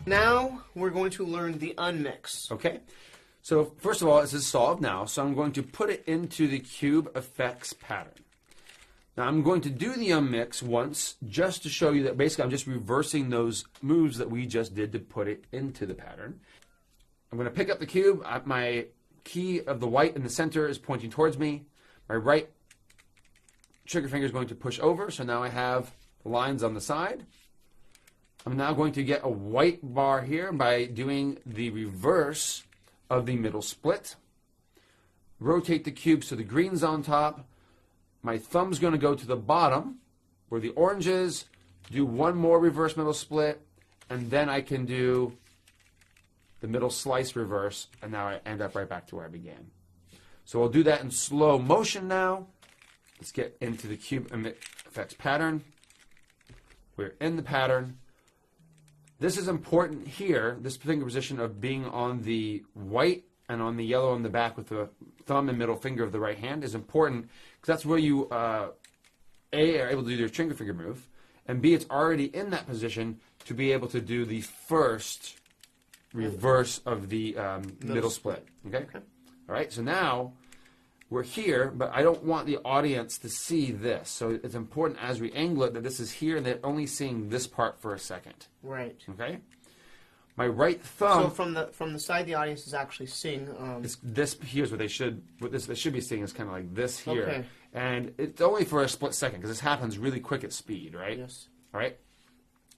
B: Now we're going to learn the unmix.
A: Okay. So first of all, this is solved now, so I'm going to put it into the Cube Effects pattern.
C: Now I'm going to do the unmix once just to show you that basically I'm just reversing those moves that we just did to put it into the pattern. I'm going to pick up the cube. My key of the white in the center is pointing towards me. My right trigger finger is going to push over, so now I have lines on the side. I'm now going to get a white bar here by doing the reverse of the middle split. Rotate the cube so the green's on top. My thumb's going to go to the bottom where the orange is, do one more reverse middle split, and then I can do the middle slice reverse, and now I end up right back to where I began. So I'll do that in slow motion now. Let's get into the cube effects pattern. We're in the pattern. This is important here, this finger position of being on the white and on the yellow on the back with the thumb and middle finger of the right hand is important because that's where you, A, are able to do your trigger finger move, and B, it's already in that position to be able to do the first reverse of the middle split. Okay? All right, so now we're here, but I don't want the audience to see this. So it's important as we angle it that this is here and they're only seeing this part for a second.
B: Right.
C: Okay? My right thumb.
B: So from the side, the audience is actually seeing.
C: This here's what they should be seeing is kind of like this here,
B: Okay.
C: and it's only for a split second because this happens really quick at speed, right?
B: Yes.
C: All right.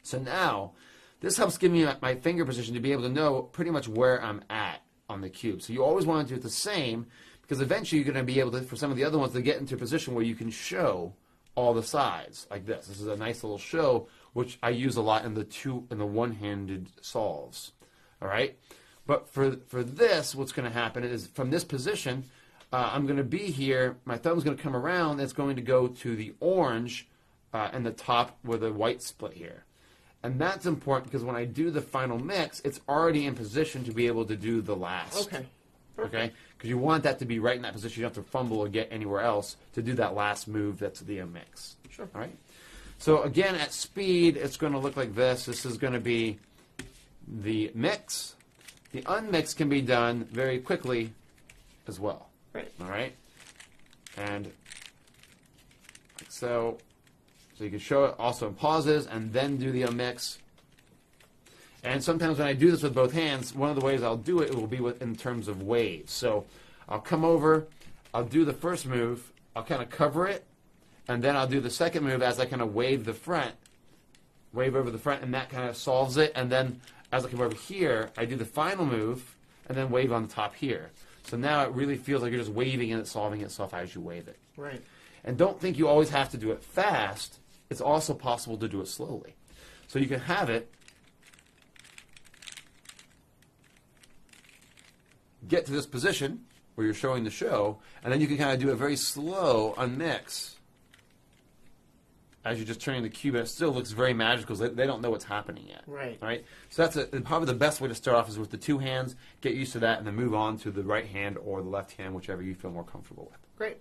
C: So now this helps give me my finger position to be able to know pretty much where I'm at on the cube. So you always want to do it the same because eventually you're going to be able to, for some of the other ones, to get into a position where you can show all the sides like this. This is a nice little show, which I use a lot in the one-handed solves. All right, but for this, what's going to happen is from this position, I'm going to be here. My thumb's going to come around. It's going to go to the orange and the top with the white split here, and that's important because when I do the final mix, it's already in position to be able to do the last.
B: Okay.
C: Okay, because you want that to be right in that position. You don't have to fumble or get anywhere else to do that last move. That's the mix.
B: Sure.
C: All right. So again, at speed, it's going to look like this. This is going to be the mix. The unmix can be done very quickly as well.
B: Right.
C: All right. And like so you can show it also in pauses and then do the unmix. And sometimes when I do this with both hands, one of the ways I'll do it will be in terms of waves. So I'll come over, I'll do the first move, I'll kind of cover it, and then I'll do the second move as I kind of wave over the front, and that kind of solves it. And then as I come over here, I do the final move, and then wave on the top here. So now it really feels like you're just waving and it's solving itself as you wave it.
B: Right.
C: And don't think you always have to do it fast. It's also possible to do it slowly. So you can have it get to this position where you're showing the show, and then you can kind of do a very slow unmix as you're just turning the cube, and it still looks very magical because they don't know what's happening yet.
B: Right.
C: Right? So that's probably the best way to start off is with the two hands, get used to that, and then move on to the right hand or the left hand, whichever you feel more comfortable with.
B: Great.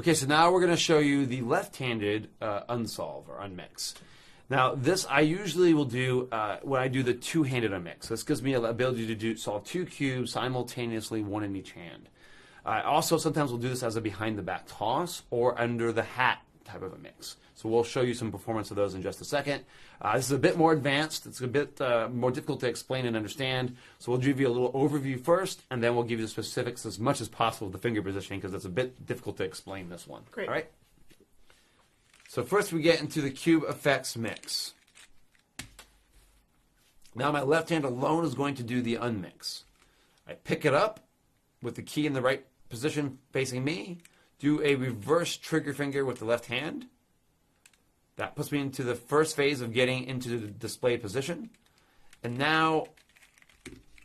C: Okay, so now we're going to show you the left-handed unsolve or unmix. Now, this I usually will do when I do the two-handed unmix. This gives me the ability to solve 2 cubes simultaneously, one in each hand. I also sometimes will do this as a behind-the-back toss or under the hat type of a mix. So we'll show you some performance of those in just a second. This is a bit more advanced. It's a bit more difficult to explain and understand. So we'll give you a little overview first, and then we'll give you the specifics as much as possible of the finger positioning because it's a bit difficult to explain this one.
B: Great.
C: All right? So first we get into the cube effects mix. Now my left hand alone is going to do the unmix. I pick it up with the key in the right position facing me, do a reverse trigger finger with the left hand. That puts me into the first phase of getting into the display position. And now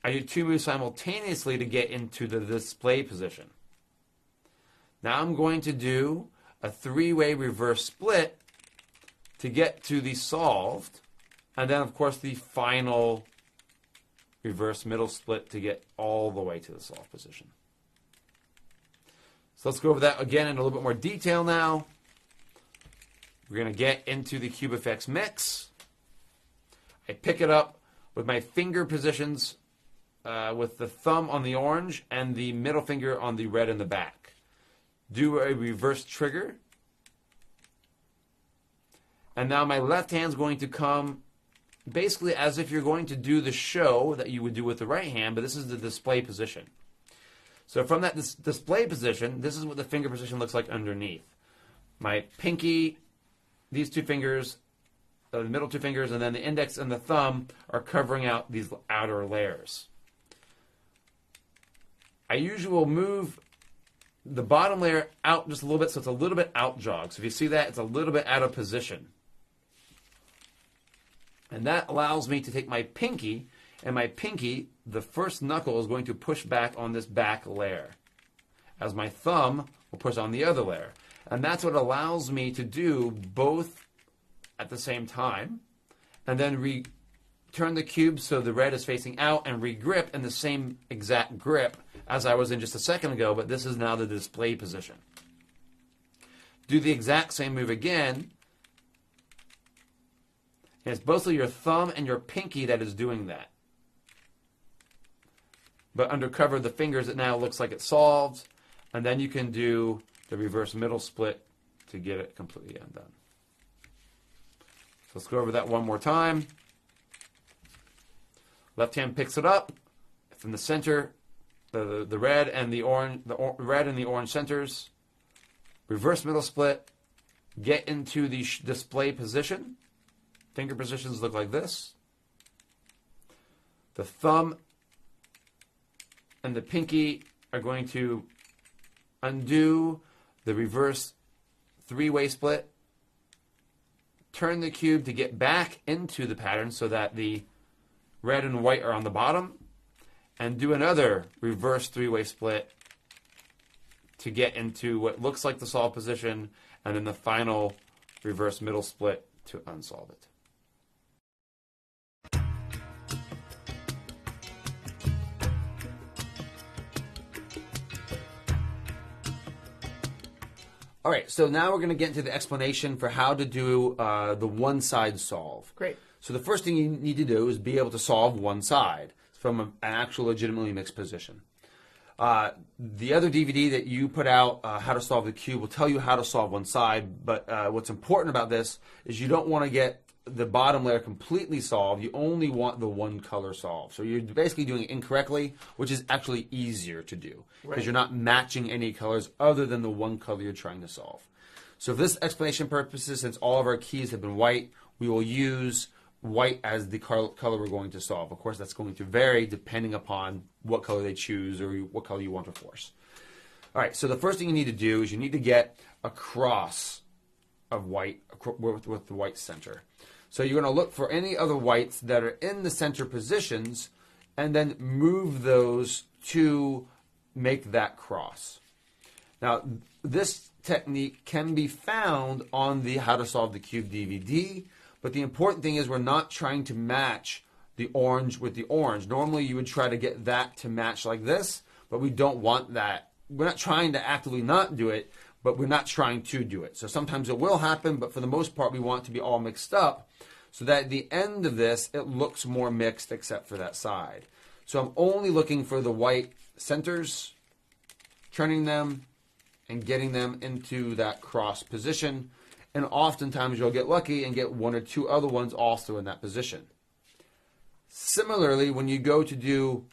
C: I do 2 moves simultaneously to get into the display position. Now I'm going to do a 3-way reverse split to get to the solved, and then of course the final reverse middle split to get all the way to the solved position. So let's go over that again in a little bit more detail now. We're going to get into the cube effects mix. I pick it up with my finger positions with the thumb on the orange and the middle finger on the red in the back. Do a reverse trigger. And now my left hand's going to come basically as if you're going to do the show that you would do with the right hand, but this is the display position. So from that display position, this is what the finger position looks like underneath. My pinky, these 2 fingers, the middle 2 fingers, and then the index and the thumb are covering out these outer layers. I usually will move the bottom layer out just a little bit, so it's a little bit out jog. So if you see that, it's a little bit out of position. And that allows me to take my pinky, and my pinky, the first knuckle, is going to push back on this back layer, as my thumb will push on the other layer. And that's what allows me to do both at the same time, and then turn the cube so the red is facing out and re-grip in the same exact grip as I was in just a second ago, but this is now the display position. Do the exact same move again. And it's mostly your thumb and your pinky that is doing that. But under cover of the fingers, it now looks like it's solved. And then you can do the reverse middle split to get it completely undone. So let's go over that one more time. Left hand picks it up from the center, the red and the orange, red and the orange centers. Reverse middle split. Get into the display position. Finger positions look like this. The thumb and the pinky are going to undo the reverse 3-way split. Turn the cube to get back into the pattern so that the red and white are on the bottom. And do another reverse 3-way split to get into what looks like the solve position, and then the final reverse middle split to unsolve it. All right, so now we're going to get into the explanation for how to do the one-side solve.
B: Great.
C: So the first thing you need to do is be able to solve one side from an actual legitimately mixed position. The other DVD that you put out, How to Solve the Cube, will tell you how to solve one side, but what's important about this is you don't want to get the bottom layer completely solved. You only want the one color solved. So you're basically doing it incorrectly, which is actually easier to do because you're not matching any colors other than the one color you're trying to solve. So for this explanation purposes, since all of our keys have been white, we will use white as the color we're going to solve. Of course, that's going to vary depending upon what color they choose or what color you want to force. All right, so the first thing you need to do is you need to get a cross of white with the white center. So you're going to look for any other whites that are in the center positions and then move those to make that cross. Now, this technique can be found on the How to Solve the Cube DVD, but the important thing is we're not trying to match the orange with the orange. Normally, you would try to get that to match like this, but we don't want that. We're not trying to actively not do it, but we're not trying to do it. So sometimes it will happen, but for the most part, we want it to be all mixed up so that at the end of this, it looks more mixed except for that side. So I'm only looking for the white centers, turning them and getting them into that cross position. And oftentimes you'll get lucky and get one or two other ones also in that position. Similarly, when you go to do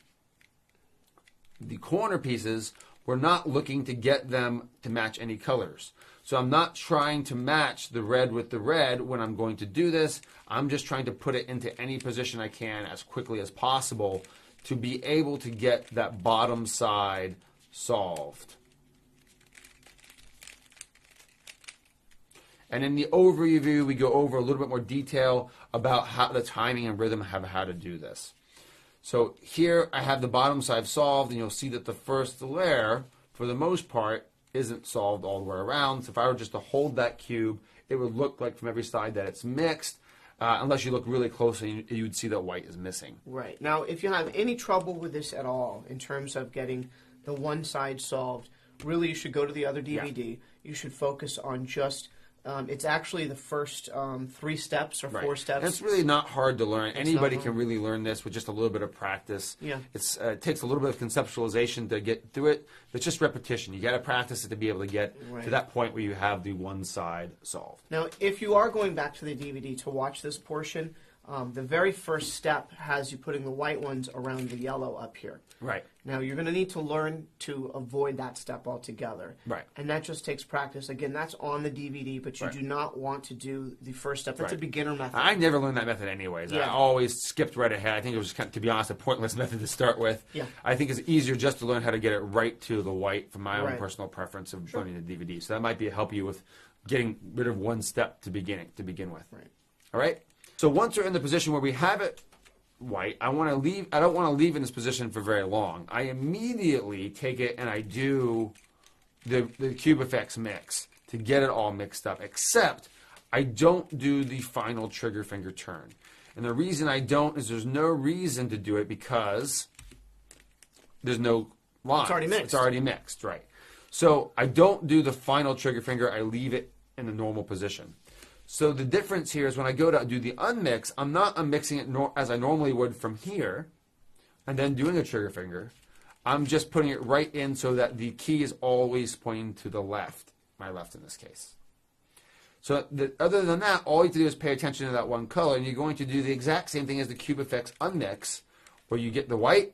C: the corner pieces, we're not looking to get them to match any colors. So I'm not trying to match the red with the red when I'm going to do this. I'm just trying to put it into any position I can as quickly as possible to be able to get that bottom side solved. And in the overview, we go over a little bit more detail about how the timing and rhythm of how to do this. So here I have the bottom side solved, and you'll see that the first layer, for the most part, isn't solved all the way around. So if I were just to hold that cube, it would look like from every side that it's mixed, unless you look really closely, you would see that white is missing.
B: Right. Now, if you have any trouble with this at all in terms of getting the one side solved, really you should go to the other DVD. Yeah. You should focus on just... it's actually the first 3 steps or 4 steps.
C: And it's really not hard to learn. Anybody can really learn this with just a little bit of practice.
B: Yeah.
C: It takes a little bit of conceptualization to get through it. It's just repetition. You got to practice it to be able to get to that point where you have the one side solved.
B: Now, if you are going back to the DVD to watch this portion, the very first step has you putting the white ones around the yellow up here.
C: Right.
B: Now, you're going to need to learn to avoid that step altogether.
C: Right.
B: And that just takes practice. Again, that's on the DVD, but you do not want to do the first step. That's a beginner method.
C: I never learned that method anyways. Yeah. I always skipped right ahead. I think it was, to be honest, a pointless method to start with.
B: Yeah.
C: I think it's easier just to learn how to get it right to the white from my own personal preference of learning the DVD. So that might help you with getting rid of one step to begin with.
B: Right.
C: All right? So once we're in the position where we have it white, I don't want to leave in this position for very long. I immediately take it and I do the Cube Effects mix to get it all mixed up, except I don't do the final trigger finger turn. And the reason I don't is there's no reason to do it because there's no line.
B: It's already mixed.
C: It's already mixed, right. So I don't do the final trigger finger. I leave it in the normal position. So the difference here is when I go to do the unmix, I'm not unmixing it as I normally would from here and then doing a trigger finger. I'm just putting it right in so that the key is always pointing to the left, my left in this case. So other than that, all you have to do is pay attention to that one color, and you're going to do the exact same thing as the Cube Effects unmix, where you get the white,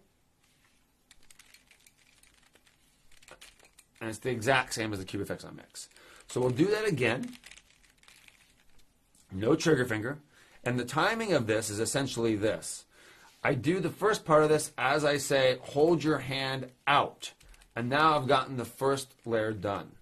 C: and it's the exact same as the Cube Effects unmix. So we'll do that again. No trigger finger. And the timing of this is essentially this. I do the first part of this as I say, hold your hand out. And now I've gotten the first layer done.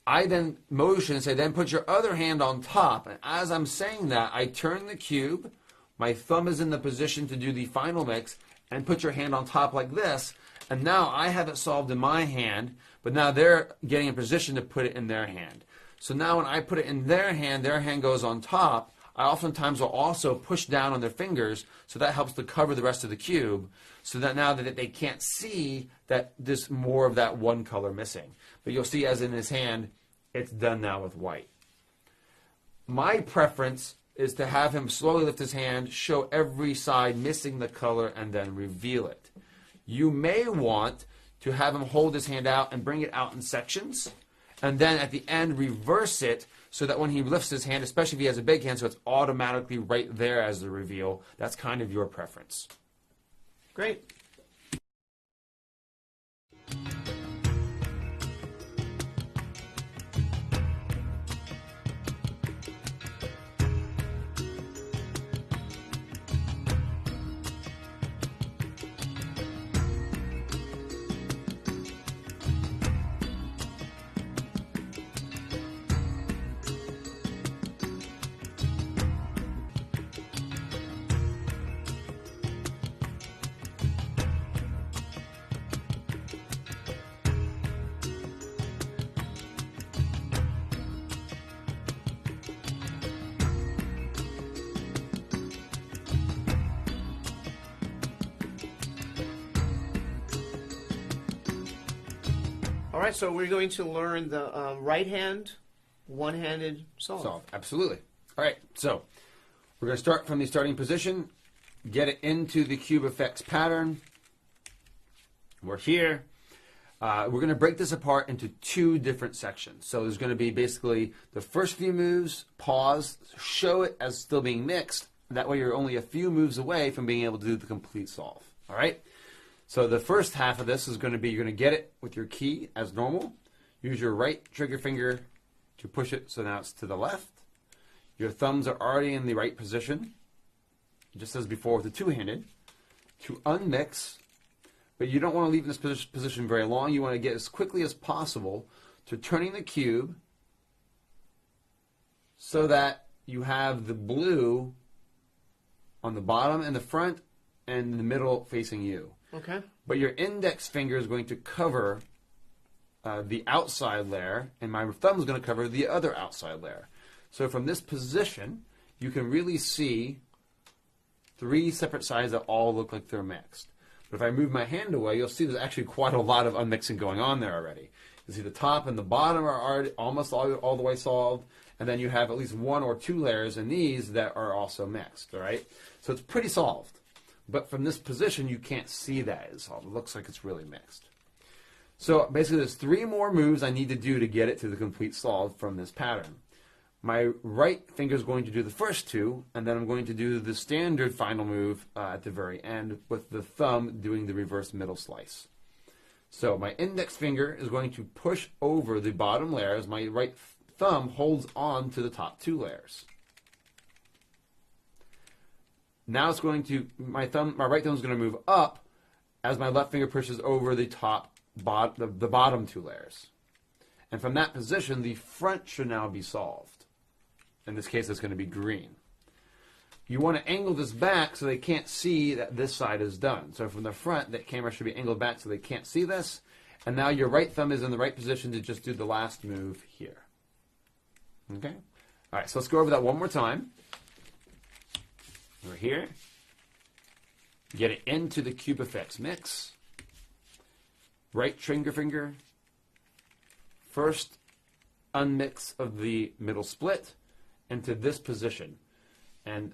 C: I then motion and say, then put your other hand on top. And as I'm saying that, I turn the cube. My thumb is in the position to do the final mix. And put your hand on top like this. And now I have it solved in my hand. But now they're getting in position to put it in their hand. So now when I put it in their hand goes on top. I oftentimes will also push down on their fingers, so that helps to cover the rest of the cube, so that now that they can't see that there's more of that one color missing. But you'll see as in his hand, it's done now with white. My preference is to have him slowly lift his hand, show every side missing the color, and then reveal it. You may want to have him hold his hand out and bring it out in sections, and then at the end reverse it so that when he lifts his hand, especially if he has a big hand, so it's automatically right there as the reveal. That's kind of your preference.
B: Great. All right, so we're going to learn the right hand, one-handed solve.
C: Solve, absolutely. All right, so we're going to start from the starting position, get it into the cube effects pattern. We're here. We're going to break this apart into 2 different sections. So there's going to be basically the first few moves, pause, show it as still being mixed. That way you're only a few moves away from being able to do the complete solve. All right? So the first half of this is going to be, you're going to get it with your key as normal. Use your right trigger finger to push it so now it's to the left. Your thumbs are already in the right position, just as before with the two-handed. To unmix, but you don't want to leave in this position very long. You want to get as quickly as possible to turning the cube so that you have the blue on the bottom and the front and the middle facing you.
B: Okay.
C: But your index finger is going to cover the outside layer, and my thumb is going to cover the other outside layer. So from this position, you can really see 3 separate sides that all look like they're mixed. But if I move my hand away, you'll see there's actually quite a lot of unmixing going on there already. You see the top and the bottom are already almost all the way solved, and then you have at least 1 or 2 layers in these that are also mixed, all right? So it's pretty solved. But from this position, you can't see that it's solved. It looks like it's really mixed. So basically, there's 3 more moves I need to do to get it to the complete solve from this pattern. My right finger is going to do the first 2, and then I'm going to do the standard final move at the very end with the thumb doing the reverse middle slice. So my index finger is going to push over the bottom layer as my right thumb holds on to the top 2 layers. Now it's going to, my right thumb is going to move up as my left finger pushes over the the bottom 2 layers. And from that position, the front should now be solved. In this case, it's going to be green. You want to angle this back so they can't see that this side is done. So from the front, that camera should be angled back so they can't see this. And now your right thumb is in the right position to just do the last move here. Okay? All right, so let's go over that one more time. We're here. Get it into the cube effects mix. Right trigger finger. First unmix of the middle split into this position. And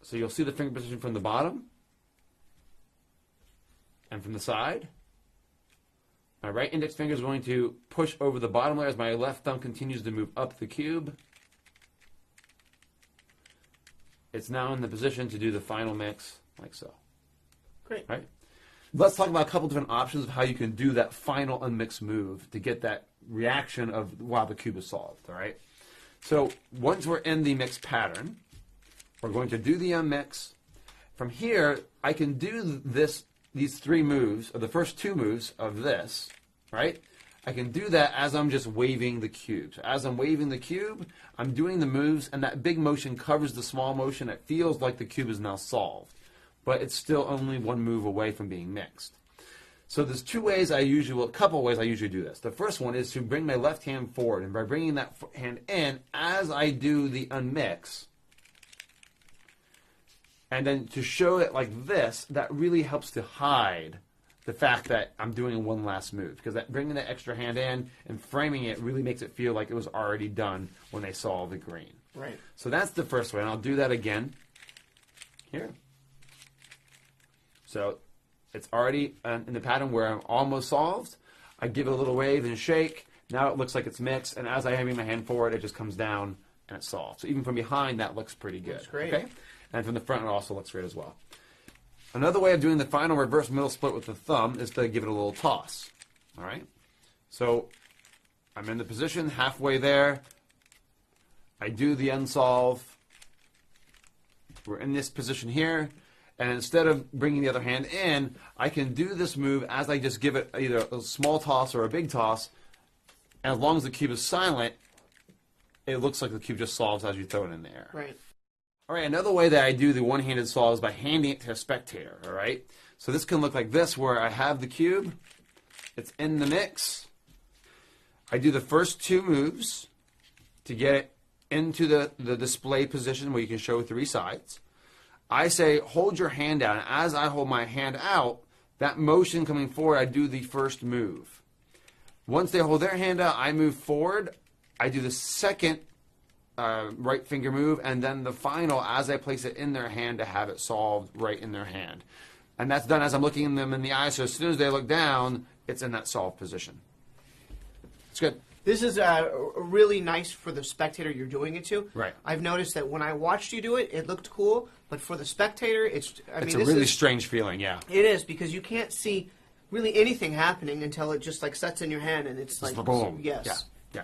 C: so you'll see the finger position from the bottom and from the side. My right index finger is going to push over the bottom layer as my left thumb continues to move up the cube. It's now in the position to do the final mix like so.
B: Great.
C: Right? Let's talk about a couple different options of how you can do that final unmix move to get that reaction of wow, the cube is solved. All right. So once we're in the mix pattern, we're going to do the unmix. From here, I can do these 3 moves, or the first 2 moves of this, right? I can do that as I'm just waving the cube. So as I'm waving the cube, I'm doing the moves, and that big motion covers the small motion. It feels like the cube is now solved, but it's still only 1 move away from being mixed. So there's 2 ways a couple ways I usually do this. The first one is to bring my left hand forward, and by bringing that hand in as I do the unmix, and then to show it like this, that really helps to hide the fact that I'm doing one last move, because bringing that extra hand in and framing it really makes it feel like it was already done when they saw the green.
B: Right.
C: So that's the first way, and I'll do that again here. So it's already in the pattern where I'm almost solved. I give it a little wave and shake. Now it looks like it's mixed, and as I have my hand forward, it just comes down and it's solved. So even from behind, that looks pretty good.
B: That's great.
C: Okay? And from the front, it also looks great as well. Another way of doing the final reverse middle split with the thumb is to give it a little toss. All right? So I'm in the position, halfway there. I do the unsolve. We're in this position here. And instead of bringing the other hand in, I can do this move as I just give it either a small toss or a big toss. And as long as the cube is silent, it looks like the cube just solves as you throw it in the air.
B: Right.
C: All right, another way that I do the one-handed solve is by handing it to a spectator, all right? So this can look like this, where I have the cube. It's in the mix. I do the first 2 moves to get it into the display position where you can show 3 sides. I say, hold your hand out. And as I hold my hand out, that motion coming forward, I do the first move.
A: Once they hold their hand out, I move forward. I do the second right finger move, and then the final as I place it in their hand to have it solved right in their hand. And that's done as I'm looking them in the eye, so as soon as they look down, it's in that solved position. It's good.
B: This is really nice for the spectator you're doing it to.
A: Right.
B: I've noticed that when I watched you do it, it looked cool, but for the spectator, it's
A: a really strange feeling, yeah.
B: It is, because you can't see really anything happening until it just like sets in your hand, and it's like
A: boom.
B: yes.
A: Yeah.